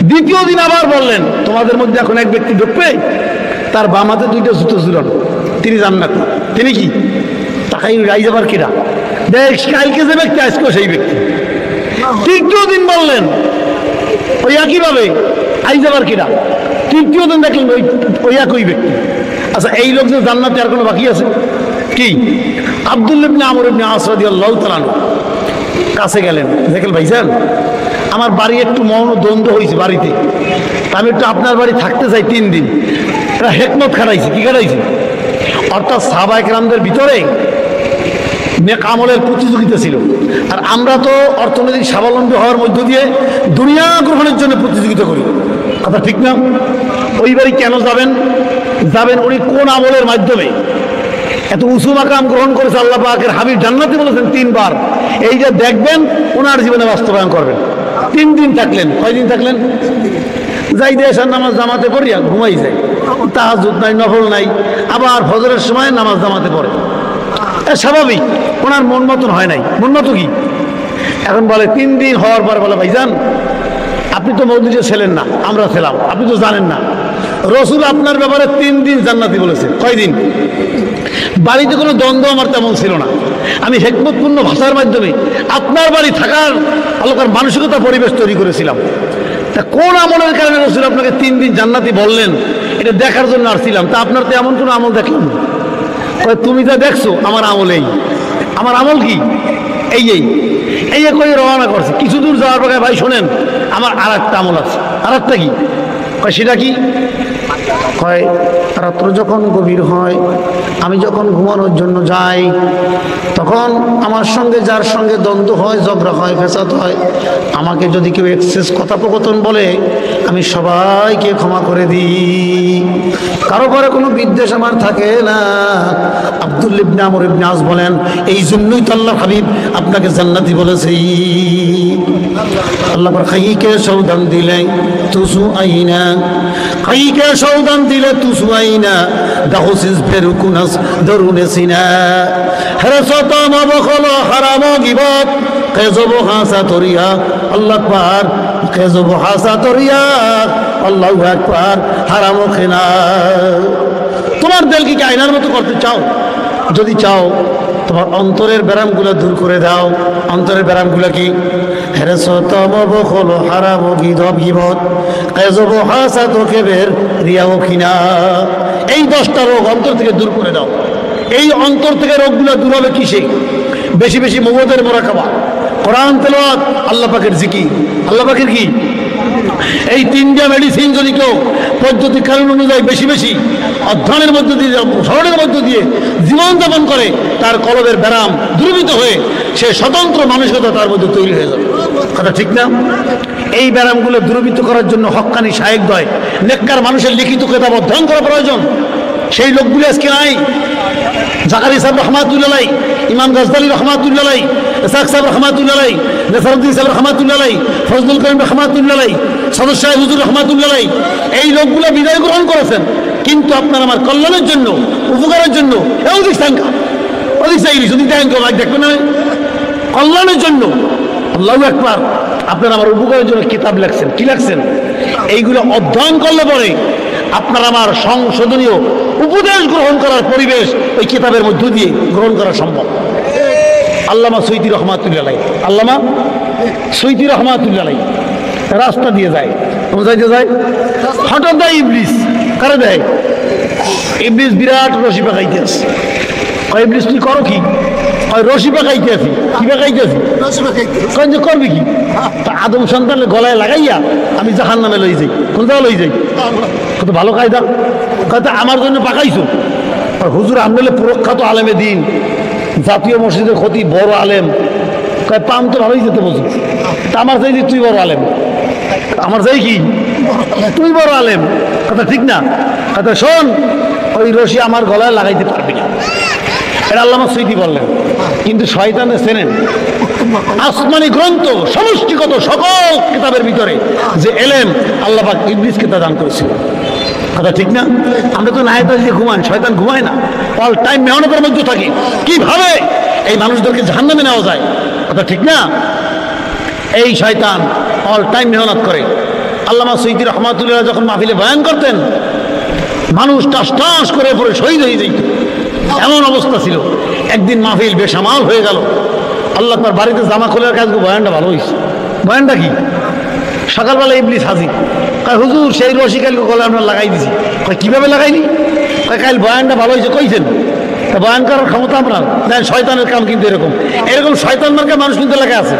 S1: দ্বিতীয় দিন আবার বললেন, তোমাদের মধ্যে এখন এক ব্যক্তি ঢুকবে, তার বামাতে দুইটা জুতো ছিল না, তিনি জান্নাতি। তিনি কি? তাকাই রাই যাবার কিরা? দেখ, কালকে যে ব্যক্তি আজকেও সেই ব্যক্তি। তৃতীয় দিন বললেন ওই একইভাবে, আই যাবার কিরা? তৃতীয় দিন দেখলেন ওই একই ব্যক্তি। আচ্ছা, এই লোক যে জান্নাতে আর কোনো বাকি আছে? কি? আব্দুল্লাহ ইবনে আমর ইবনে আস রাদিয়াল্লাহু তাআলা কাছে গেলেন, দেখেন ভাইজান, আমার বাড়ি একটু মৌন দ্বন্দ্ব হয়েছে বাড়িতে, আমি একটু আপনার বাড়ি থাকতে চাই 3 দিন। এটা হেকমত খাটাইছে। কি খাটাইছে? অর্থাৎ সাহাবায়ে কেরামদের ভিতরে নেক আমলের প্রতিযোগিতা ছিল, আর আমরা তো অর্থনৈতিক স্বাবলম্বী হওয়ার মধ্য দিয়ে দুনিয়া গ্রহণের জন্য প্রতিযোগিতা করি। কথা ঠিক না? ওই বাড়ি কেন যাবেন? যাবেন উনি কোন আমলের মাধ্যমে এত উঁচু মাকাম গ্রহণ করেছে, আল্লাহ পাকের হাবিব জান্নাতি বলেছেন 3 বার। এইটা দেখবেন, ওনার জীবনে বাস্তবায়ন করবেন। 3 দিন থাকলেন। কয়দিন থাকলেন? যাই দিয়ে এসার নামাজ জামাতে পড়িয়া ঘুমাই যায়, তাহাজ্জুদ নাই, নফল নাই, আবার ফজরের সময় নামাজ জামাতে পড়ে। স্বাভাবিক, ওনার মন মতন হয় নাই। মন মতো কি? এখন বলে 3 দিন হওয়ার পর বলে, ভাইজান আপনি তো মসজিদে ছিলেন না, আমরা ছিলাম, আপনি তো জানেন না, রসুল আপনার ব্যাপারে 3 দিন জান্নাতি বলেছে। কয়দিন? বাড়িতে কোনো দ্বন্দ্ব আমার তেমন ছিল না, আমি হিকমতপূর্ণ ভাষার মাধ্যমে আপনার বাড়ি থাকার আলোকার মানসিকতা পরিবেশ তৈরি করেছিলাম। তা কোন আমলের কারণে রসুল আপনাকে 3 দিন জান্নাতি বললেন, এটা দেখার জন্য আসছিলাম। তা আপনার তো এমন কোনো আমল দেখলাম না। তুমি যা দেখছো আমার আমল এই। আমার আমল কি? এই এই এই কই রওনা করছে। কিছু দূর যাওয়ার পরে, ভাই শোনেন, আমার আর একটা আমল আছে। আর একটা কি? সেটা কি? কয় রাত্র যখন গভীর হয়, আমি যখন ঘুমানোর জন্য যাই, তখন আমার সঙ্গে যার সঙ্গে দ্বন্দ্ব হয়, ঝগড়া হয়, ফেসাদ হয়, আমাকে যদি কেউ এক্সেস কথোপকথন বলে, আমি সবাইকে ক্ষমা করে দিই, কারো পরে কোনো বিদ্বেষ আমার থাকে না। আব্দুল্লাহ ইবনে আমর ইবনে আস বলেন, এই জন্যই তো আল্লাহ হাবিব আপনাকে জান্নাতি বলেছে। আল্লাহ খাইকে সৌদান দিলে তুসু আইনা, খাইকে সৌদান দিলে তুসু আইনা, দাহুসিস ফেরুকুনাস দরুনে সিনা, হেরসতম বখল হারাম গিবত, কেজব হাসা তরিয়া, আল্লাহ আকবার, কেজব হাসা তরিয়া, আল্লাহু আকবার, হারাম খেনা। তোমার দিলকে কি আয়নার মতো করতে চাও? যদি চাও, তোমার অন্তরের ব্যারামগুলো দূর করে দাও। অন্তরের ব্যারামগুলো কি? হেরসতম বখল হারাম গিবত, কেজব হাসা তোকে বের রিয়া খিনা। এই 10টা রোগ অন্তর থেকে দূর করে দাও। এই অন্তর থেকে রোগগুলো দূর হবে কিসে? বেশি বেশি মুওয়াজ্জাতের মুরাকাবা, কোরআন তেলাওয়াত, আল্লাহ পাকের জিকির। আল্লাহ পাকের কি? এই 3টা মেডিসিন যদি কেউ পদ্ধতি কারণ অনুযায়ী বেশি বেশি অধ্যয়নের মধ্য দিয়ে, স্মরণের মধ্য দিয়ে জীবনযাপন করে, তার কলবের ব্যারাম দূরীভূত হয়ে সে স্বতন্ত্র মানসিকতা তার মধ্যে তৈরি হয়ে যাবে। কথা ঠিক না? এই ব্যারামগুলো দূরীভূত করার জন্য হক্কানি শায়েখদ্বয়, নেককার মানুষের লিখিত কিতাব অধ্যয়ন করা প্রয়োজন। সেই লোকগুলো আজকে নাই। জাকারি সাহেব রহমাতুল্লাহ, ইমাম গাজদালি রহমাতুল্লাহ, ইসহাক সাহেব রহমাতুল্লাহ, নেসারউদ্দিন সাহেব রহমাতুল্লাহ, ফজলুল করিম রহমাতুল্লাহ, সদর সাহেব হুজুর রহমাতুল্লাহ, এই লোকগুলো বিদায় গ্রহণ করেছেন। কিন্তু আপনার আমার কল্যাণের জন্য, উপকারের জন্য অধিক সংখ্যা, অধিক চাইলি যদি দেখবেন না, কল্যাণের জন্য, আল্লাহু আকবার, আপনার আমার উপকারের জন্য কিতাব লেখছেন। কি লেখছেন? এইগুলো অধ্যয়ন করলে পরে আপনার আমার সংশোধনীয় উপদেশ গ্রহণ করার পরিবেশ ওই কিতাবের মধ্য দিয়ে গ্রহণ করা সম্ভব। আল্লামা সৈয়দি রহমাতুল্লাহ, আল্লামা সৈয়দি রহমাতুল্লাহ রাস্তা দিয়ে যায়, যাইতে যায়, হঠাৎ দেয় ইবলিস। কারে দেয়? ইবলিস বিরাট রশি পাকাইতে আছে। ইবলিস তুই করো কি? রশি পাকাইতে আছি। কি পাকাইতে আছি? যে করবি কি? আদম সন্তানের গলায় লাগাইয়া আমি জাহান্নামে লই যাই। কোন জায়গায় লই যাই? কত ভালো কায়দা। কত আমার জন্য পাকাইছো। আর হুজুর আমলে প্রখ্যাত আলেমে দিন, জাতীয় মসজিদের ক্ষতি বড় আলেম, কয় পাম তো ভালোই যেতে বলছো। তা আমার চাই তুই বড় আলেম, আমার চাই কি তুই বড় আলেম। কথা ঠিক না? কথা শোন, ওই রশি আমার গলায় লাগাইতে পারবি না, এটা আল্লামা সৈয়দি বললেন। কিন্তু শয়তানে চেনেন আসমানি গ্রন্থ সমষ্টিগত সকল কিতাবের ভিতরে যে এলেম আল্লাহ পাক ইবলিসকে তা দান করেছিল। কথা ঠিক না? আমরা তো না যে ঘুমান, শয়তান ঘুমায় না, অল টাইম মেহনতের মধ্যে থাকি কিভাবে এই মানুষদেরকে জাহান্নামে নেওয়া যায়। কথা ঠিক না? এই শয়তান অল টাইম মেহনত করে। আল্লামা সৈয়দী রহমাতুল্লাহ যখন মাহফিলে বয়ান করতেন, মানুষ টাস টাস করে পরে শহীদ হয়ে যেত, এমন অবস্থা ছিল। একদিন মাহফিল বেসামাল হয়ে গেল। আল্লাহ তার বাড়িতে জামা খোলার কাজ, বয়ানটা ভালো হয়েছে। বয়ানটা কি? সকালবেলা ইবলিস হাজির, কয় হুজুর সেই রশি কাল গলে আমরা লাগাই দিছি। কয় কীভাবে লাগাইনি? কয় কাল বয়ানটা ভালো হয়েছে। কইছেন তা বয়ান করার ক্ষমতা আপনার দেন? শয়তানের কাম কিন্তু এরকম এরকম শয়তান মার্কা মানুষ কিন্তু লেখা আছে।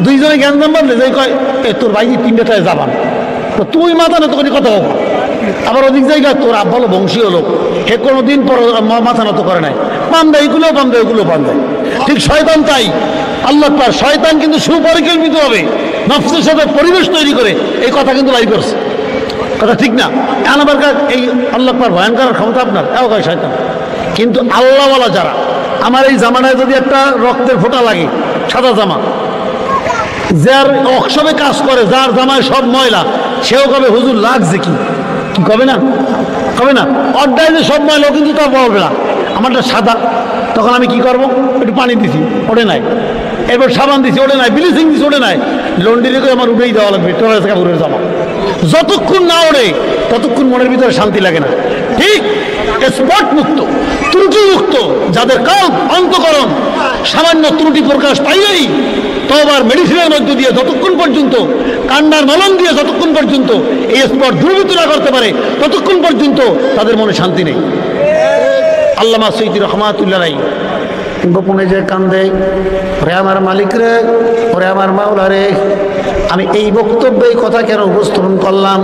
S1: দুইজনে জ্ঞান দাম বাঁধলে যে কয় তোর ভাই 3টায় যাবান, তো তুই মাথা নত করে কথা বল। আবার অধিক জায়গায় তোর আব্বালো বংশীয় লোক, হে কোনোদিন পর মাথা নত করে নাই, পান দেয় এগুলো পান দেয় ওগুলো পান দেয়। ঠিক শয়তান তাই। আল্লাহ পার শয়তান কিন্তু সুপরিকল্পিত হবে নফসের সাথে পরিবেশ তৈরি করে এই কথা কিন্তু বাই করছে। কথা ঠিক না? আবার এই আল্লাহ পার ভয়ান করার ক্ষমতা আপনার, এও কয় শয়তান। কিন্তু আল্লাহওয়ালা যারা, আমার এই জামানায় যদি একটা রক্তের ফোঁটা লাগে, সাদা জামা, যার অক্ষমে কাজ করে, যার জামায় সব ময়লা, সেও কবে হুজুর লাগছে কি? কি কবে না? কবে না? অর্ডায় যে সব ময়লা কিন্তু তা বলবে না, আমারটা সাদা। তখন আমি কি করব? একটু পানি দিছি, ওঠে নাই। এরপর সাবান দিছি, ওঠে নাই। ব্লিচিং দিছি, ওঠে নাই। লন্ড্রি করে আমার উঠেই দেওয়া লাগবে টয়লেট কাপড়ের জামা। যতক্ষণ না ওঠে ততক্ষণ মনের ভিতরে শান্তি লাগে না। ঠিক স্পট মুক্ত, ত্রুটি মুক্ত যাদের কাল্প অন্তকরণ সামান্য ত্রুটি প্রকাশ পাইলেই তওবার মেডিসিনের মধ্য দিয়ে যতক্ষণ পর্যন্ত, কান্নার মলম দিয়ে যতক্ষণ পর্যন্ত এই স্পট দূরীভূত না করতে পারে ততক্ষণ পর্যন্ত তাদের মনে শান্তি নেই। আল্লামা সৈয়দী রহমাতুল্লাহ গোপনে যে কান্দে, ওরে আমার মালিক রে, ওরে আমার মাওলা রে, আমি এই বক্তব্যে এই কথা কেন উপস্থাপন করলাম?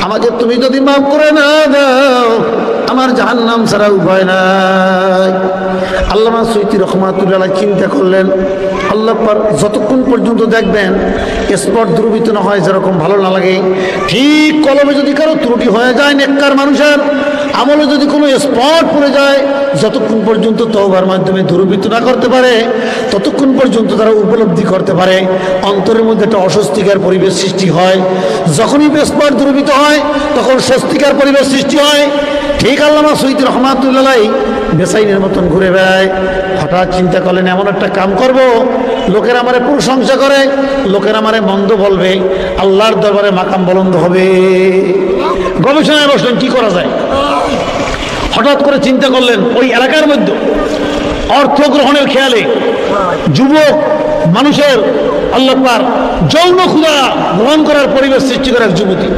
S1: আমাকে তুমি যদি মাফ করে না দাও, আমার জাহান্নাম ছাড়া উপায় নাই। আল্লামা সৈয়দী রহমাতুল্লাহ চিন্তা করলেন, আল্লাহ পাক যতক্ষণ পর্যন্ত দেখবেন স্পট দ্রুবিত না হয়, যেরকম ভালো না লাগে, ঠিক কলমে যদি কারো ত্রুটি হয়ে যায়, নেককার মানুষের আমলে যদি কোনো স্পট পড়ে যায়, যতক্ষণ পর্যন্ত তওবার মাধ্যমে দূরীভূত না করতে পারে ততক্ষণ পর্যন্ত তারা উপলব্ধি করতে পারে অন্তরের মধ্যে একটা অস্বস্তিকর পরিবেশ সৃষ্টি হয়। যখনই স্পট দূরীভূত হয় তখন স্বস্তিকর পরিবেশ সৃষ্টি হয়। ঠিক আল্লামা সৈয়দী রহমাতুল্লাহ বেসাইনের মতন ঘুরে বেড়ায়। হঠাৎ চিন্তা করলেন, এমন একটা কাম করব, লোকের আমারে প্রশংসা করে, লোকের আমারে মন্দ বলবে, আল্লাহর দরবারে মাকাম বুলন্দ হবে। গবেষণায় বসলেন কি করা যায়। হঠাৎ করে চিন্তা করলেন, ওই এলাকার মধ্যে অর্থ গ্রহণের খেয়ালে যুবক মানুষের আল্লাহ পাক যৌন ক্ষুধা গ্রহণ করার পরিবেশ সৃষ্টি করে এক যুবতী,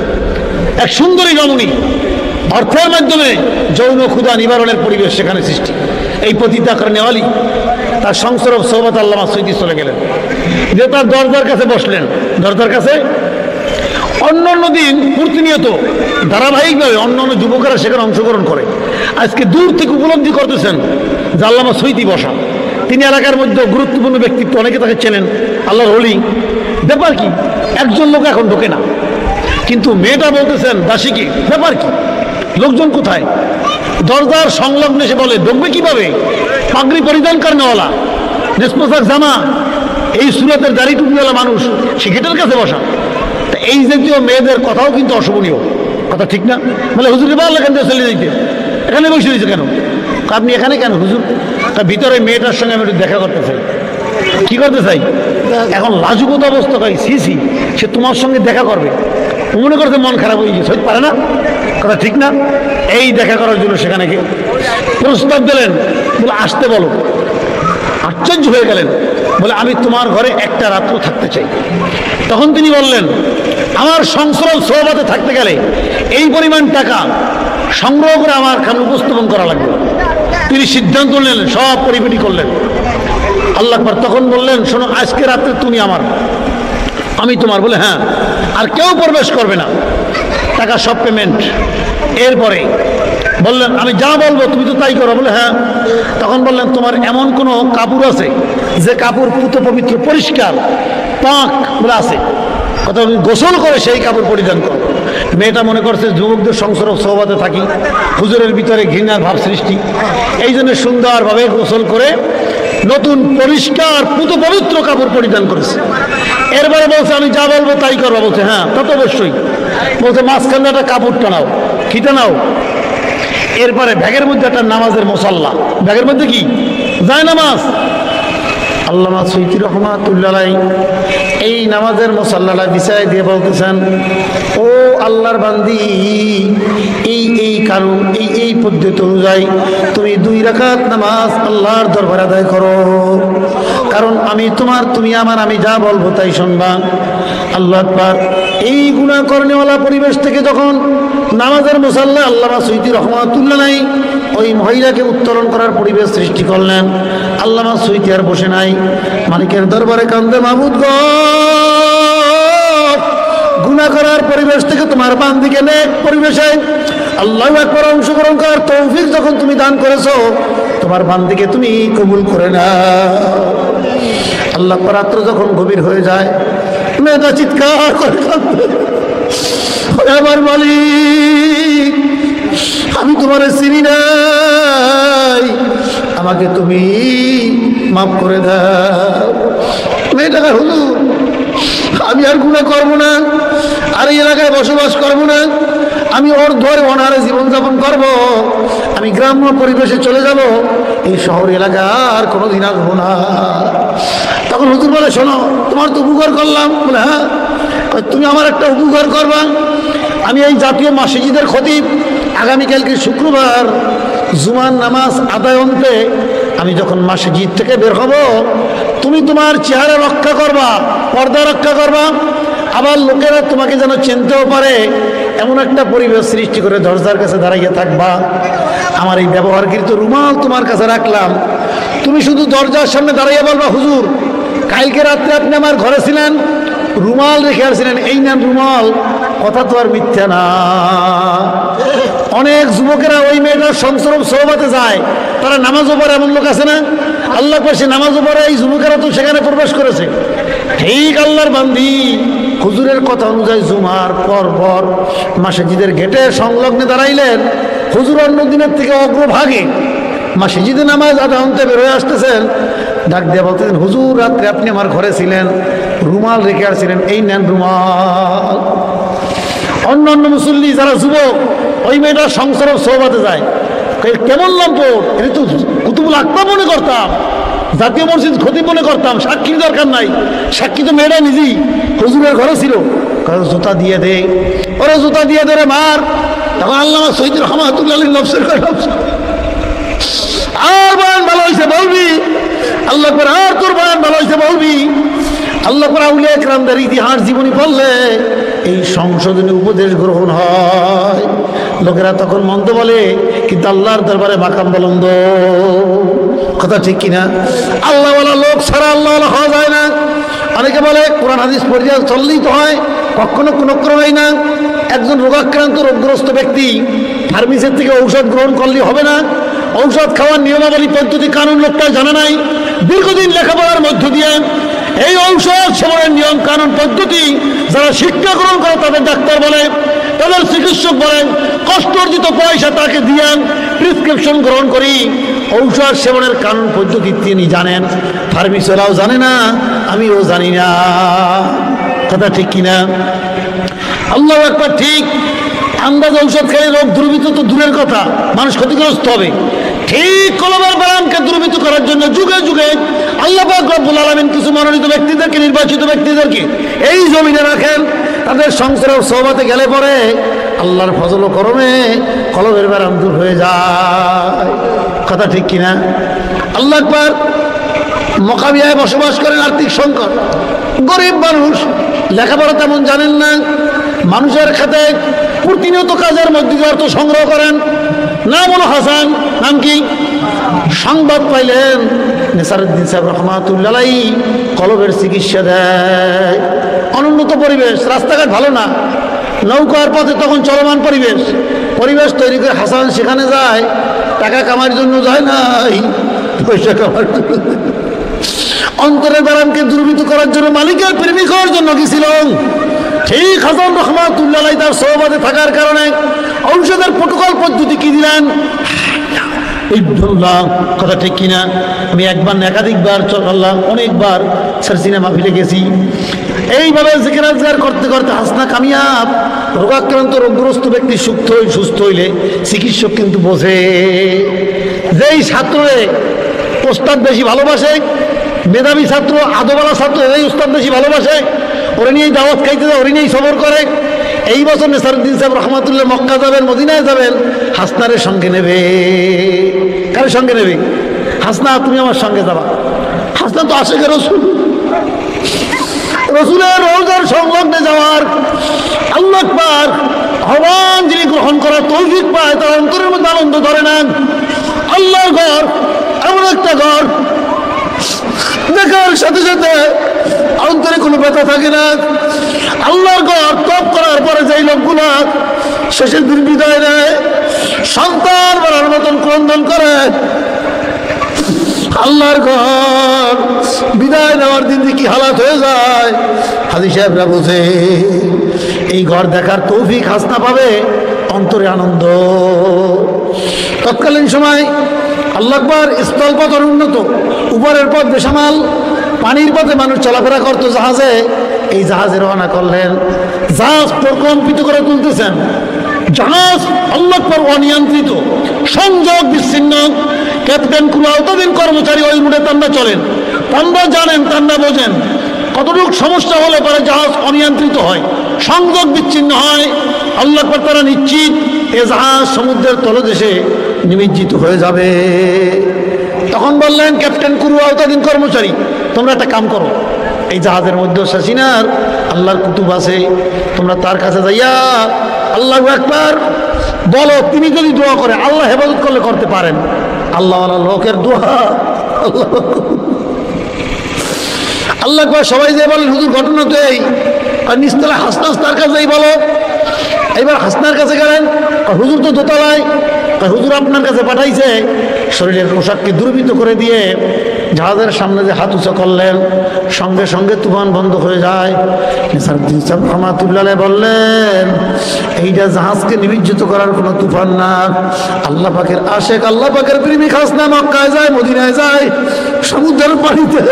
S1: এক সুন্দরী রমণী, অর্থের মাধ্যমে যৌন ক্ষুধা নিবারণের পরিবেশ সেখানে সৃষ্টি। এই পতিতা নেওয়ালি তার সংসরব সোহবত আল্লামা সৈয়দী চলে গেলেন, যে তার দরজার কাছে বসলেন। দরজার কাছে অন্য দিন প্রতিনিয়ত ধারাবাহিকভাবে অন্য যুবকেরা সেখানে অংশগ্রহণ করে। আজকে দূর থেকে উপলব্ধি করতেছেন যে আল্লামা সৈয়দী বসা, তিনি এলাকার মধ্যে গুরুত্বপূর্ণ ব্যক্তিত্ব, অনেকে তাকে চেনেন, আল্লাহর ওলি। ব্যাপার কি, একজন লোক এখন ঢোকে না, কিন্তু মেয়েটা বলতেছেন দাসীকে, ব্যাপার কি, লোকজন কোথায়? দরজার সংলগ্ন এসে বলে, ঢুকবে কিভাবে? পাগড়ি পরিধান করেনওয়ালা, নিষ্পোশাক জামা, এই সুরাতের দাড়ি টুপিওয়ালা মানুষ, সে গেটের কাছে বসা। এই জাতীয় মেয়েদের কথাও কিন্তু অশোভনীয়, কথা ঠিক না? বলে হুজুর এবার এখান থেকে চলে যাইতে, এখানে বসে রয়েছে কেন? আপনি এখানে কেন হুজুর? তা ভিতরে মেয়েটার সঙ্গে আমি একটু দেখা করতে চাই। কি করতে চাই? এখন লাজুকত অবস্থা কই, সি সে তোমার সঙ্গে দেখা করবে, মনে করতে মন খারাপ হয়ে গেছে, পারে না, কথা ঠিক না? এই দেখা করার জন্য সেখানে প্রস্তাব দিলেন, বলে আসতে বলো। আশ্চর্য হয়ে গেলেন, বলে আমি তোমার ঘরে একটা রাত্র থাকতে চাই। তখন তিনি বললেন, আমার সংসরব সোহবতে থাকতে গেলে এই পরিমাণ টাকা সংগ্রহ করে আমার খান উপস্থাপন করা লাগবে। তিনি সিদ্ধান্ত নিলেন, সব পরিপাটি করলেন। আল্লাহ আকবার। তখন বললেন, শোনো, আজকে রাত্রে তুমি আমার, আমি তোমার। বলে হ্যাঁ, আর কেউ প্রবেশ করবে না, টাকা সব পেমেন্ট। এরপরে বললেন, আমি যা বলবো তুমি তো তাই করো। বলে হ্যাঁ। তখন বললেন, তোমার এমন কোনো কাপড় আছে যে কাপড় পুত পবিত্র পরিষ্কার পাক বলে আছে, কথা গোসল করে সেই কাপড় পরিধান করো। মেয়েটা মনে করছে যুবকদের সংসরব সোহবতে থাকি, হুজুরের ভিতরে ঘৃণার ভাব সৃষ্টি, এই জন্য সুন্দরভাবে গোসল করে নতুন পরিষ্কার পুত পবিত্র কাপড় পরিধান করেছে। এরপরে বলছে, আমি যা বলবো তাই করবো। বলছে হ্যাঁ, তা তো অবশ্যই। বলছে মাঝখানে একটা কাপড় টানাও, কি টানাও? এরপরে ব্যাগের মধ্যে একটা নামাজের মুসাল্লা, ব্যাগের মধ্যে কি যায় নামাজ। আল্লামা সৈয়দি রহমাতুল্লাহ এই নামাজের মুসাল্লাটা বিছায় দিয়ে বলতেছেন, ও আল্লাহর বান্দি, এই কারণ এই পদ্ধতি অনুযায়ী তুমি 2 রাকাত নামাজ আল্লাহর দরবারে আদায় করো, কারণ আমি তোমার, তুমি আমার, আমি যা বলবো তাই শুনবা। আল্লাহ আকবার। এই গুনাহ করনেওয়ালা পরিবেশ থেকে যখন নামাজের মুসাল্লা আল্লামা সৈয়দি রহমাতুল্লাহ ওই মহিলাকে উত্তোলন করার পরিবেশ সৃষ্টি করলেন, আল্লামা সৈয়দি আর বসে নাই, মালিকের দরবারে কান্দে, মাহবুদ গো, গুনাহ করার পরিবেশ থেকে তোমার বান্দিকে নেক পরিবেশে আল্লাহু আকবার অংশগ্রহণ করার তৌফিক যখন তুমি দান করেছো, তোমার বান্দিকে তুমি কবুল করে নাও। আল্লাহ রাত্র যখন গভীর হয়ে যায়, মেয়েটা চিৎকার করে কাঁদে, আমার মালিক, আমি তোমার চিনি নাই, আমাকে তুমি মাফ করে দাও। মেয়েটা, হুজুর আমি আর গুনাহ করবো না, আর এই এলাকায় বসবাস করবো না, আমি ওর ধরে অনারে জীবনযাপন করব, আমি গ্রাম্য পরিবেশে চলে যাব, এই শহর এলাকা আর কোনোদিন আসবো না। তখন হুজুর বলে, শোনো, তোমার তো উপকার করলাম। বলে, হ্যাঁ, তুমি আমার একটা উপকার করবা, আমি এই জাতীয় মসজিদের খতিব, আগামীকালকে শুক্রবার জুমার নামাজ আদায় অন্তে আমি যখন মসজিদ থেকে বের হব, তুমি তোমার চেহারা রক্ষা করবা, পর্দা রক্ষা করবা, আবার লোকেরা তোমাকে যেন চিনতেও পারে এমন একটা পরিবেশ সৃষ্টি করে দরজার কাছে দাঁড়িয়ে থাকবা। আমার এই ব্যবহারকৃত রুমাল তোমার কাছে রাখলাম, তুমি শুধু দরজার সামনে দাঁড়িয়ে বলবা, হুজুর কালকে রাত্রে আপনি আমার ঘরে ছিলেন, রুমাল রেখে আসছিলেন, এই নেন রুমাল। কথা তো আর মিথ্যা না। অনেক যুবকেরা ওই মেয়েটার সংসরব সোহবাতে যায়, তারা নামাজও পড়ে, এমন লোক আছে না? আল্লাহ পাশে নামাজও পড়ে, এই যুবকেরা তো সেখানে প্রবেশ করেছে। ঠিক আল্লাহর বান্দি হুজুরের কথা অনুযায়ী জুমার পর মসজিদের গেটে সংলগ্নে দাঁড়াইলেন। হুজুর অন্য দিনের থেকে অগ্রভাগে মসজিদে নামাজ আধা ঘন্টা বেরোয় আসতেছেন, ডাক দিয়ে বলতেছেন, হুজুর রাত্রে আপনি আমার ঘরে ছিলেন, রুমাল রেখে আসছিলেন, এই নেন রুমাল। অন্য মুসল্লি যারা যুবক ওই মেয়েটার সংসরব সোহবাতে যায়, কেমন লম্পট, এটা তো কুতুবুল আকতাব মনে করতাম, জাতীয় মসজিদ খতিব মনে করতাম, সাক্ষীর দরকার নাই, সাক্ষী তো মেয়েটা নিজেই হুজুরের ঘরে ছিল। জুতা দিয়ে দে, ওরা জুতা দিয়ে দে রে মার। তখন আল্লামা সৈয়দ রহমাতুল্লাহ নফসের আর বয়ান ভালো হয়েছে বলবি, আল্লাহ করে আর তোর বয়ান ভালো হয়েছে বলবি। আল্লাহ করে আউলিয়া ইকরামদের ইতিহাস জীবনী পড়লে এই সংশোধনী উপদেশ গ্রহণ হয়। লোকেরা তখন মন্দ বলে, কিন্তু আল্লাহর দরবারে মাকাম বলন্দ। কথা ঠিক কিনা? আল্লাহ ওয়ালা লোক ছাড়া আল্লাহ ওয়ালা হওয়া যায় না। অনেকে বলে কোরআন হাদিস পড়ে চললেই তো হয়, কখনো কোনো ক্রমেই না। একজন রোগাক্রান্ত রোগগ্রস্ত ব্যক্তি ফার্মেসির থেকে ঔষধ গ্রহণ করলে হবে না। ঔষধ খাওয়ার নিয়মাবলী পদ্ধতি কানুন লোকটা জানা নাই। দীর্ঘদিন লেখাপড়ার মধ্য দিয়ে এই ঔষধ সেবনের নিয়ম কানুন পদ্ধতি যারা শিক্ষা গ্রহণ করে তাদের ডাক্তার বলে, তাদের চিকিৎসক বলেন, কষ্ট অর্জিত পয়সা তাকে দিয়ে প্রেসক্রিপশন গ্রহণ করি। ঔষধ সেবনের কানুন পদ্ধতি তিনি জানেন, ফার্মেসিওয়ালাও জানে না, আমিও জানি না। কথা ঠিক কিনা? আল্লাহু আকবার। ঠিক আন্দাজ ঔষধ খেলে রোগ দুর্বৃত তো দূরের কথা, মানুষ ক্ষতিগ্রস্ত হবে। ঠিক কলমের বারামকে দুর্বৃত করার জন্য যুগে যুগে আল্লাহ পাক রব্বুল আলামিন কিছু মনোনীত ব্যক্তিদেরকে, নির্বাচিত ব্যক্তিদেরকে এই জমিনে রাখেন। তাদের সংসারের সোহবতে গেলে পরে আল্লাহর ফজল ও করমে কলমের বারাম দূর হয়ে যায়। কথা ঠিক কিনা? আল্লাহ আকবার। মকাবিয়ায় বসবাস করেন, আর্থিক সংকট, গরিব মানুষ, লেখাপড়া তেমন জানেন না, মানুষের খাতে প্রতিনিয়ত কাজের মধ্যে অর্থ সংগ্রহ করেন। নাম হল হাসান। নাম কি? সংবাদ পাইলেন নেসারউদ্দিন সাহেব রহমাতুল্লাহ কলবের চিকিৎসা দেয়। অনুন্নত পরিবেশ, রাস্তাঘাট ভালো না, নৌকার পথে তখন চলমান পরিবেশ তৈরি করে হাসান সেখানে যায়। টাকা কামার জন্য যায় নাই, পয়সা কামার জন্য, অন্তরের বারামকে দুর্বৃত্ত করার জন্য, মালিকের প্রেমিক হওয়ার জন্য গেছিল। ঠিক হাসান রহমাতুল্লাহ তার সোহবাতে থাকার কারণে ঔষধের প্রোটোকল পদ্ধতি কি দিলেন? কথা ঠিক কিনা? আমি একবার একাধিকবার চলাল্লাম, অনেকবার স্যার সিনেমা ফিরে গেছি। এইভাবে জিকির আজকার করতে করতে হাসনা কামিয়াব। রোগাক্রান্ত রোগগ্রস্ত ব্যক্তি সুস্থ হইলে চিকিৎসক কিন্তু বোঝে। যেই ছাত্রে ওস্তাদ বেশি ভালোবাসে, মেধাবী ছাত্র, আদোবালা ছাত্র, এই ওস্তাদ বেশি ভালোবাসে, ওরে নিয়েই দাওয়াত খাইতে যায়, ওরে নিয়েই সবর করে। এই বছর নেসারুদ্দিন সাহেব রহমাতুল্লাহ মক্কা যাবেন, মদিনায় যাবেন, হাসনারের সঙ্গে নেবে। কার সঙ্গে নেবে? হাসনা, তুমি আমার সঙ্গে যাবা। হাসনা তো আশেকের রসুল, রসুলের রোজার সংলগ্নে যাওয়ার আল্লাহ পাক আহ্বান যিনি গ্রহণ করার তৌফিক পায়, তার অন্তরের মধ্যে আনন্দ ধরে নেন। আল্লাহর ঘর এমন একটা ঘর, দেখার সাথে সাথে অন্তরে কোনো ব্যথা থাকে না। আল্লাহর ঘর তপ করার পরে যেই লোকগুলো শেষের দিন বিদায় নেয়, সন্তান বলার মতন ক্রন্দন করে, আল্লাহর ঘর বিদায় নেওয়ার দিন কি হালাত হয়ে যায়, হাজী সাহেবরা বোঝে। এই ঘর দেখার তৌফিক হাসনা পাবে, অন্তরে আনন্দ। তৎকালীন সময় আল্লাহ আকবার, স্থলপথ অনুন্নত, উপরের পথ বেসামাল, পানির পথে মানুষ চলাফেরা করতো জাহাজে। এই জাহাজে রওনা করলেন, জাহাজ প্রকম্পিত করে তুলতেছেন। জাহাজ আল্লাহ আকবার অনিয়ন্ত্রিত, সংযোগ বিচ্ছিন্ন। ক্যাপ্টেন কুলাউদ্দিন কর্মচারী ওই রুটে তান্ডা চলেন, তান্ডা জানেন, তান্ডা বোঝেন কতটুকু সমস্যা হলে পরে জাহাজ অনিয়ন্ত্রিত হয়, সংযোগ বিচ্ছিন্ন হয়। আল্লাহ আকবার, তারা নিশ্চিত এ জাহাজ সমুদ্রের তলদেশে নিমজ্জিত হয়ে যাবে। তখন বললেন ক্যাপ্টেন কুলাউদ্দিন কর্মচারী, তোমরা একটা কাম করো, এই জাহাজের মধ্যে শাসিনার আল্লাহর কুতুব আছে, তোমরা তার কাছে যাইয়া আল্লাহু আকবার বলো। তিনি যদি দোয়া করে, আল্লাহ হেফাজত করলে করতে পারেন। আল্লাহ লোকের দোয়া আল্লাহ আকবার। সবাই যে বলেন হুজুর ঘটনা তো এই, আর নিচতলা হাসনাস তার কাছেই বলো। এবার হাসনার কাছে গেলেন, হুজুর তো দোতলায়। হুজুর আপনার কাছে পাঠাইছে। শরীরের পোশাককে দুর্বৃত্ত করে দিয়ে জাহাজের সামনে যে হাত উঁচা করলেন, সঙ্গে সঙ্গে তুফান বন্ধ হয়ে যায়। নেসারুদ্দিন সাহেব রহমাতুল্লাহ বললেন, এইটা জাহাজকে নিমজ্জিত করার কোনো তুফান না, আল্লাহ পাকের আশেক, আল্লাহ পাকের প্রেমিক হাসনা মক্কায় যায়, মদিনায় যায়, সমুদ্রের পানিতে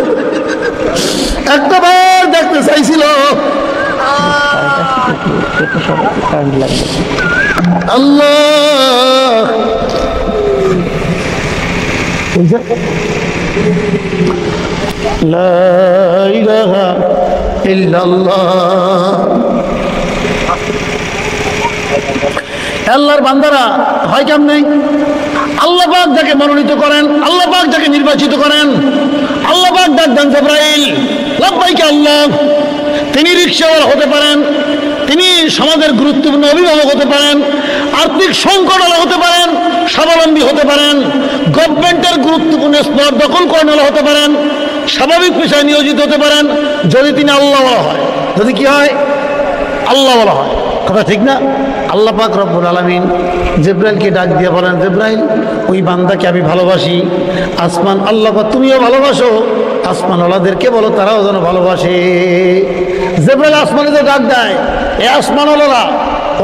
S1: একটা বার দেখতে চাইছিল। আল্লাহ লা ইলাহা ইল্লাল্লাহ। আল্লাহর বান্দারা হয় কেমনে? আল্লাহ পাক যাকে মনোনীত করেন, আল্লাহ পাক যাকে নির্বাচিত করেন, আল্লাহ পাক ডাক দেন জিবরাইল, লাব্বাইকা আল্লাহ। তিনি রিকশাওয়ালা হতে পারেন, তিনি সমাজের গুরুত্বপূর্ণ অভিভাবক হতে পারেন, আর্থিক সংকটওয়ালা হতে পারেন, স্বাবলম্বী হতে পারেন, গভর্নমেন্টের গুরুত্বপূর্ণ স্পট দখল করানোলা হতে পারেন, স্বাভাবিক পেশায় নিয়োজিত হতে পারেন, যদি তিনি আল্লাহ বলা হয়। যদি কি হয়? আল্লাহ বলা হয়। কথা ঠিক না? আল্লাহ পাক রব্বুল আলামিন জিবরাইলকে ডাক দিয়ে বলেন, জিবরাইল, ওই বান্দাকে আমি ভালোবাসি। আসমান আল্লাহ পাক তুমিও ভালোবাসো, আসমানওয়ালাদেরকে বলো তারাও যেন ভালোবাসে। জিবরাইল আসমানে যে ডাক দেয়, এ আসমানওয়ালারা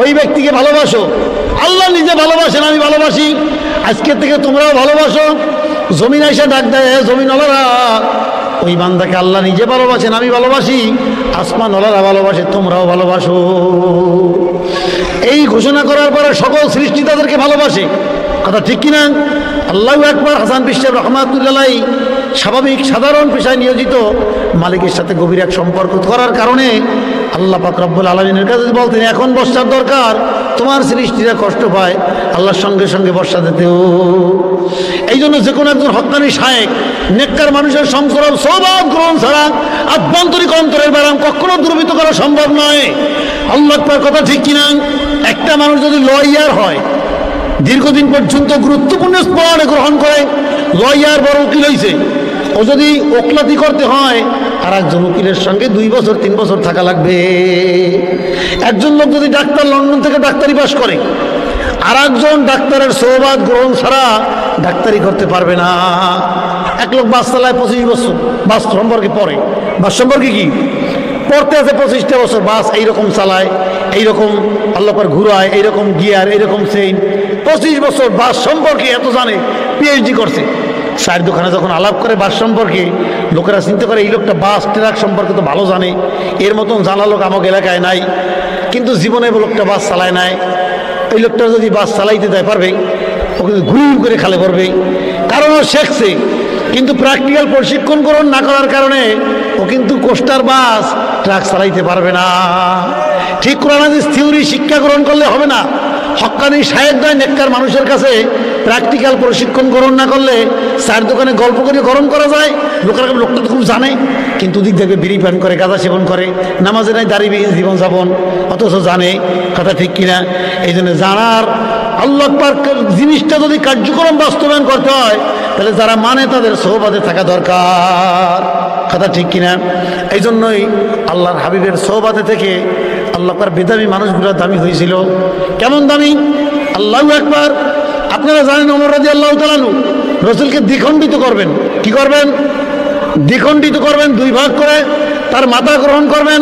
S1: ওই ব্যক্তিকে ভালোবাসো। আল্লাহ নিজে ভালোবাসেন, আমি ভালোবাসি, আজকের থেকে তোমরাও ভালোবাসো। জমিন এসে ডাক দেয়, জমিনওয়ালারা ওই বান্দাকে আল্লাহ নিজে ভালোবাসেন, আমি ভালোবাসি, আসমানওয়ালারা ভালোবাসে, তোমরাও ভালোবাসো। এই ঘোষণা করার পরে সকল সৃষ্টি তাদেরকে ভালোবাসে। কথা ঠিক কিনা? আল্লাহু আকবার। হাসান বিশর রহমাতুল্লাহ স্বাভাবিক সাধারণ পেশায় নিয়োজিত, মালিকের সাথে গভীর এক সম্পর্ক করার কারণে আল্লাহ পাক রব্বুল আলামিনের কাছে বলতেন, এখন বর্ষার দরকার, তোমার সৃষ্টিরা কষ্ট পায়, আল্লাহর সঙ্গে সঙ্গে বর্ষা দিতেও। এই জন্য যে কোনো একজন হক্কানি শায়েখ, নেককার মানুষের সংস্রব সৌভাব গ্রহণ ছাড়া আভ্যন্তরিক অন্তরের ব্যারাম কখনো দুর্বৃত্ত করা সম্ভব নয়। আল্লাহ আকবার। কথা ঠিক কিনা? একটা মানুষ যদি লয়ার হয়, দীর্ঘদিন পর্যন্ত গুরুত্বপূর্ণ স্পটে গ্রহণ করে, লয়ার বড় উকিল হয়েছে, ও যদি ওকলাতি করতে হয় আর একজন উকিলের সঙ্গে 2 বছর 3 বছর থাকা লাগবে। একজন লোক যদি ডাক্তার লন্ডন থেকে ডাক্তারি পাস করে, আর একজন ডাক্তারের সৌবাদ গ্রহণ ছাড়া ডাক্তারি করতে পারবে না। এক লোক বাস চালায় 25 বছর, বাস সম্পর্কে পড়ে, বাস সম্পর্কে কি পড়তে আছে 25টা বছর, বাস এইরকম চালায়, এইরকম আল্লাহ পাক ঘুরায়, এইরকম গিয়ার, এইরকম চেইন, 25 বছর বাস সম্পর্কে এত জানে, পিএইচডি করছে। চায়ের দোকানে যখন আলাপ করে বাস সম্পর্কে, লোকেরা চিন্তা করে এই লোকটা বাস ট্রাক সম্পর্কে তো ভালো জানে, এর মতন জানা লোক আমাকে এলাকায় নাই, কিন্তু জীবনে লোকটা বাস চালায় নাই। এই লোকটা যদি বাস চালাইতে দেয় পারবে, ও কিন্তু ঘুরি করে খালে পড়বে, কারণ ও শেখছে। কিন্তু প্র্যাকটিক্যাল প্রশিক্ষণ গ্রহণ না করার কারণে ও কিন্তু কোস্টার বাস ট্রাক চালাইতে পারবে না। ঠিক কোরআন হাদিস থিওরি শিক্ষা গ্রহণ করলে হবে না। হক্কানি শায়েখদায় নেককার মানুষের কাছে প্র্যাকটিক্যাল প্রশিক্ষণ গ্রহণ না করলে চায়ের দোকানে গল্প করে গরম করা যায়। লোকটা তো খুব জানে, কিন্তু দিক দেখবে বিড়ি পান করে, গাঁজা সেবন করে, নামাজে নাই দাঁড়িয়ে জীবনযাপন, অথচ জানে। কথা ঠিক কিনা? এই জন্য জানার আল্লাহ পাক জিনিসটা যদি কার্যক্রম বাস্তবায়ন করতে হয়, তাহলে যারা মানে তাদের সোহবাতে থাকা দরকার। কথা ঠিক কিনা? এই জন্যই আল্লাহর হাবিবের সোহবাতে থেকে আল্লাহ পাক বেদামি মানুষগুলো দামি হয়েছিল। কেমন দামি? আল্লাহু আকবার। আপনারা জানেন ওমর রাদিয়াল্লাহু তাআলা আনহু রাসূলকে দ্বিখণ্ডিত করবেন। কি করবেন? দ্বিখণ্ডিত করবেন, দুই ভাগ করে তার মাথা গ্রহণ করবেন,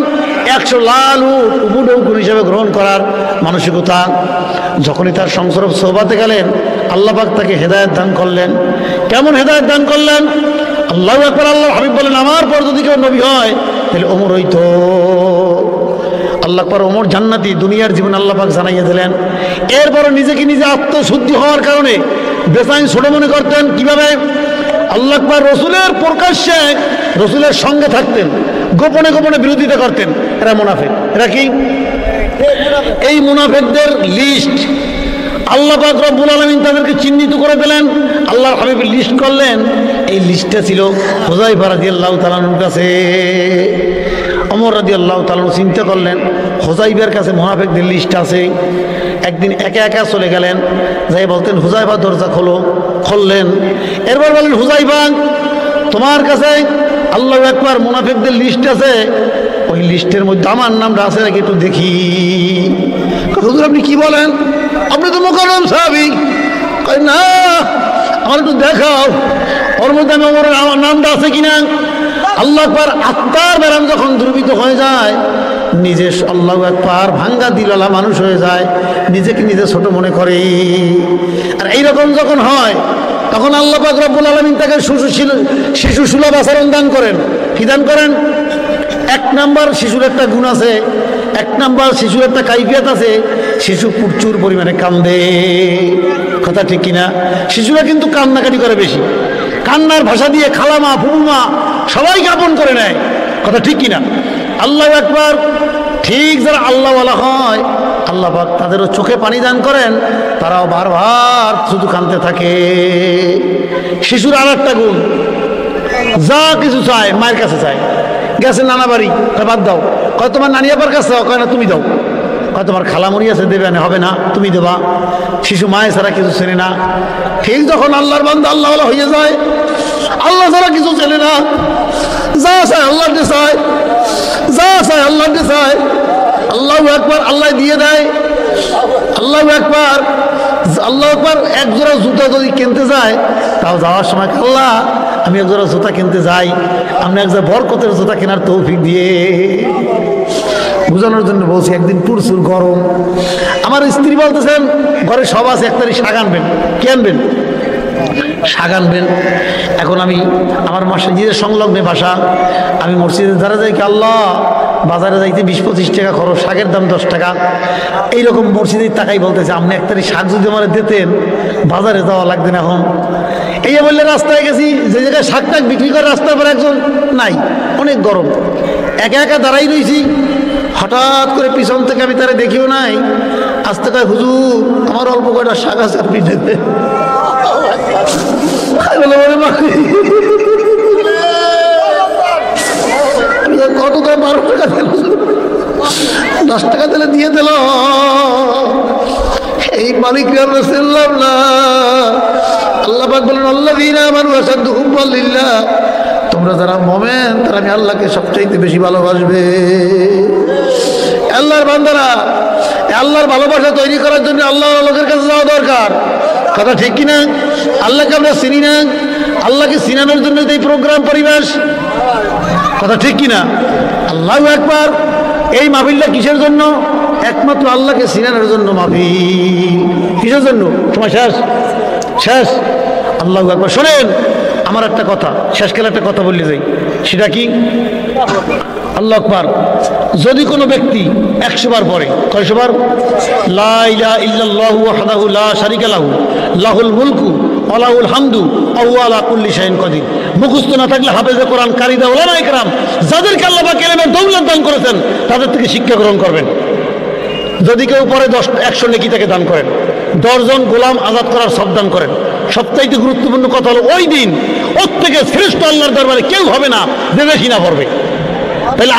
S1: 100 লাল উপডৌকুন হিসেবে গ্রহণ করার মানসিকতা। যখনই তার সংসরব সোহবাতে গেলেন, আল্লাহ পাক তাকে হেদায়েত দান করলেন। কেমন হেদায়েত দান করলেন? আল্লাহু আকবার। আল্লাহ হাবিব বলেন, আমার পর যদি কেউ নবী হয় তাহলে ওমর হইতো। আল্লাহ পাক ওমর জান্নাতি, দুনিয়ার জীবন আল্লাহ পাক জানাইয়া দিলেন। এরপর নিজেকে নিজে আত্মশুদ্ধি হওয়ার কারণে বেসাইন ছোট মনে করতেন। কিভাবে? আল্লাহ পাক রসুলের প্রকাশ্যে রসুলের সঙ্গে থাকতেন, গোপনে গোপনে বিরোধিতা করতেন। এরা মুনাফিক। এরা কি? এই মুনাফিকদের লিস্ট আল্লাহ পাক রব্বুল আলামিন তাদেরকে চিহ্নিত করে দিলেন, আল্লাহর হাবিব লিস্ট করলেন। এই লিস্টটা ছিল হুযায়ফা রাদিয়াল্লাহু তাআলার কাছে। ওমর রাদিয়াল্লাহু তাআলা চিন্তা করলেন, হুযায়ফার কাছে মুনাফিকদের লিস্ট আছে। একদিন একা একা চলে গেলেন, যাই বলতেন, হুযায়ফা দরজা খোলো। খুললেন। এরপর বলেন, হুযায়ফা তোমার কাছে আল্লাহু আকবার মুনাফিকদের লিস্ট আছে, ওই লিস্টের মধ্যে আমার নামটা আছে নাকি একটু দেখি। হুজুর আপনি কি বলেন? আপনি তো মুকাররম সাহাবী। কই না, আমার একটু দেখাও ওর মধ্যে আমার নামটা আছে কিনা। আল্লাহু আকবার। আত্মার ব্যারাম যখন দুর্বৃত্ত হয়ে যায়, নিজে আল্লাহু আকবার ভাঙ্গা দিলওয়ালা মানুষ হয়ে যায়, নিজেকে নিজে ছোট মনে করে। আর এইরকম যখন হয়, তখন আল্লাহ পাক রব্বুল আলামিন তাকে শিশু সুলভ আচরণ দান করেন। কি দান করেন? 1 নাম্বার, শিশুর একটা গুণ আছে। 1 নাম্বার, শিশুর একটা কাইফিয়ত আছে, শিশু প্রচুর পরিমাণে কান্দে। কথা ঠিক কিনা? শিশুরা কিন্তু কান্নাকাটি করে বেশি। কান্নার ভাষা দিয়ে খালামা ফুফুমা সবাইকে আপন করে নেয়। কথা ঠিক কিনা? আল্লাহু আকবার। ঠিক যারা আল্লাহওয়ালা হয়, আল্লাহ পাক তাদেরও চোখে পানি দান করেন, তারাও বারবার শুধু কাঁদতে থাকে। শিশুর আর একটা গুণ, যা কিছু চায় মায়ের কাছে চায়। গেছে নানা বাড়ি, বাদ দাও। কয় তোমার নানি আপার কাছে দাও, কয় না তুমি দাও। কয় তোমার খালামুড়ি আছে, দেবে না, হবে না, তুমি দেবা। শিশু মায়ের ছাড়া কিছু চেনে না। ঠিক যখন আল্লাহর বান্দা আল্লাহওয়ালা হয়ে যায়, আল্লাহ ছাড়া কিছু চেনে না, যা চায় আল্লাহ চায়, যা চায় আল্লাহ চায়। আল্লাহু আকবার। আল্লাহ দিয়ে দেয়। আল্লাহু আকবার। আল্লাহু আকবার। এক জোড়া জুতা যদি কিনতে যায়, তাও যাওয়ার সময়, আল্লাহ আমি এক জোড়া জুতা কিনতে যাই, আপনি এক জোড়া বরকতের জুতা কেনার তৌফিক দিয়ে। বোঝানোর জন্য বলছি, একদিন প্রচুর গরম। আমার স্ত্রী বলতেছেন, ঘরে সব আছে, 1 তারিখ শাক আনবেন। কি আনবেন? শাক আনবেন। এখন আমি আমার মসজিদের সংলগ্ন বাসা, আমি মসজিদের ধারে যাই, কি আল্লাহ বাজারে যাইতে 20-25 টাকা খরচ, শাকের দাম 10 টাকা। এইরকম মসজিদের টাকাই বলতেছে, আপনি 1 তারিখ শাক যদি আমার দিতেন, বাজারে যাওয়া লাগবে না। এখন এই বললে রাস্তায় গেছি, যে জায়গায় শাক টাক বিক্রি করে রাস্তার পর একজন নাই, অনেক গরম, একা একা দাঁড়াই রয়েছি। হঠাৎ করে পিছন থেকে আমি তারা দেখিও নাই, আসতে কয়, হুজুর আমার অল্প কয়টা শাক আছে, আপনি দেবে। কত টাকা? 12 টাকা দিল, 10 টাকা দিলে দিয়ে দিল। এই মালিকরা আমরা চিনলাম না। আল্লাহ পাক বলেন, আল্লাযীনা আমানু আশাদ্দু হুব্বান লিল্লাহ, তোমরা যারা মুমিন তারা আমি আল্লাহকে সবচাইতে বেশি ভালোবাসবে। আল্লাহর বান্দারা, আল্লাহর ভালোবাসা তৈরি করার জন্য আল্লাহর লোকের কাছে যাওয়া দরকার। কথা ঠিক কিনা? আল্লাহকে আমরা চিনি না, আল্লাহকে চিনানোর জন্য এই প্রোগ্রাম পরিবেশ। কথা ঠিক কিনা? আল্লাহু আকবার। এই মাহফিলটা কিসের জন্য? একমাত্র আল্লাহকে চিনানোর জন্য মাহফিল। কিসের জন্য? তোমার শেষ শেষ। আল্লাহু আকবার। শোনেন, আমার একটা কথা, শেষকালে একটা কথা বললে যাই, সেটা কি? আল্লাহু আকবার। যদি কোনো ব্যক্তি 100 বার পড়ে, কয়শো বার? লা ইলাহা ইল্লাল্লাহু ওয়াহদাহু লা শারীকা লাহু লাহুল মুলকু ওয়া লাহুল হামদু ওয়া হুয়া আলা কুল্লি শাইইন কাদির। মুখস্থ না থাকলে হাফেজে কোরআন, কারিদা, উলামায়ে কেরাম, যাদেরকে আল্লাহ পাক ইলমের দৌলত দান করেছেন, তাদের থেকে শিক্ষা গ্রহণ করবেন। যদি কেউ পরে 100 নেকি তাকে দান করেন, 10 জন গোলাম আজাদ করার সব দান করেন। সবচাইতে গুরুত্বপূর্ণ কথা হলো ওই দিন ওর থেকে শ্রেষ্ঠ আল্লাহর দরবারে কেউ হবে না যে বেশি না পড়বে। তাহলে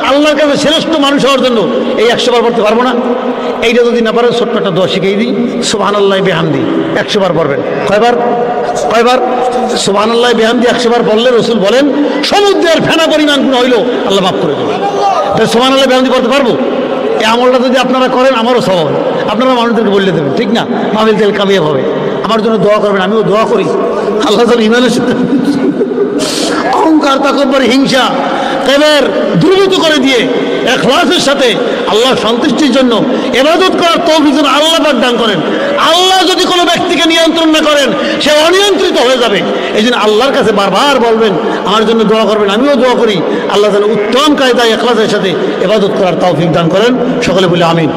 S1: আল্লাহর কাছে শ্রেষ্ঠ মানুষ হওয়ার জন্য এই 100 বার পড়তে পারবো না? এইটা যদি না পারেন, ছোট্ট একটা দোয়া শিখিয়ে দিই, সুবহানাল্লাহি বিহামদি 100 বার পড়বেন। কয়বার? সুবহানাল্লাহি বিহামদি 100 বার বললে রাসূল বলেন সমুদ্রের ফেনা পরিমাণ গুনাহ হইলো আল্লাহ মাফ করে দেবেন। তাই সুবহানাল্লাহি বিহামদি পড়তে পারবো? এই আমলটা যদি আপনারা করেন আমারও স্বভাব, আপনারা মানুষদেরকে বললে দেবেন, ঠিক না? মাহফিল তেল কামিয়াব হবে। আমার জন্য দোয়া করবেন, আমিও দোয়া করি আল্লাহ যেন ইমানের সাথে অহংকার, তাকব্বুর, হিংসা, কেবের দূরীভূত করে দিয়ে ইখলাসের সাথে আল্লাহ সন্তুষ্টির জন্য ইবাদত করার তৌফিক যেন আল্লাহ পাক দান করেন। আল্লাহ যদি কোনো ব্যক্তিকে নিয়ন্ত্রণ না করেন, সে অনিয়ন্ত্রিত হয়ে যাবে। এই জন্য আল্লাহর কাছে বারবার বলবেন, আমার জন্য দোয়া করবেন, আমিও দোয়া করি আল্লাহ যেন উত্তম কায়দায় ইখলাসের সাথে ইবাদত করার তৌফিক দান করেন। সকলে বলে আমিন।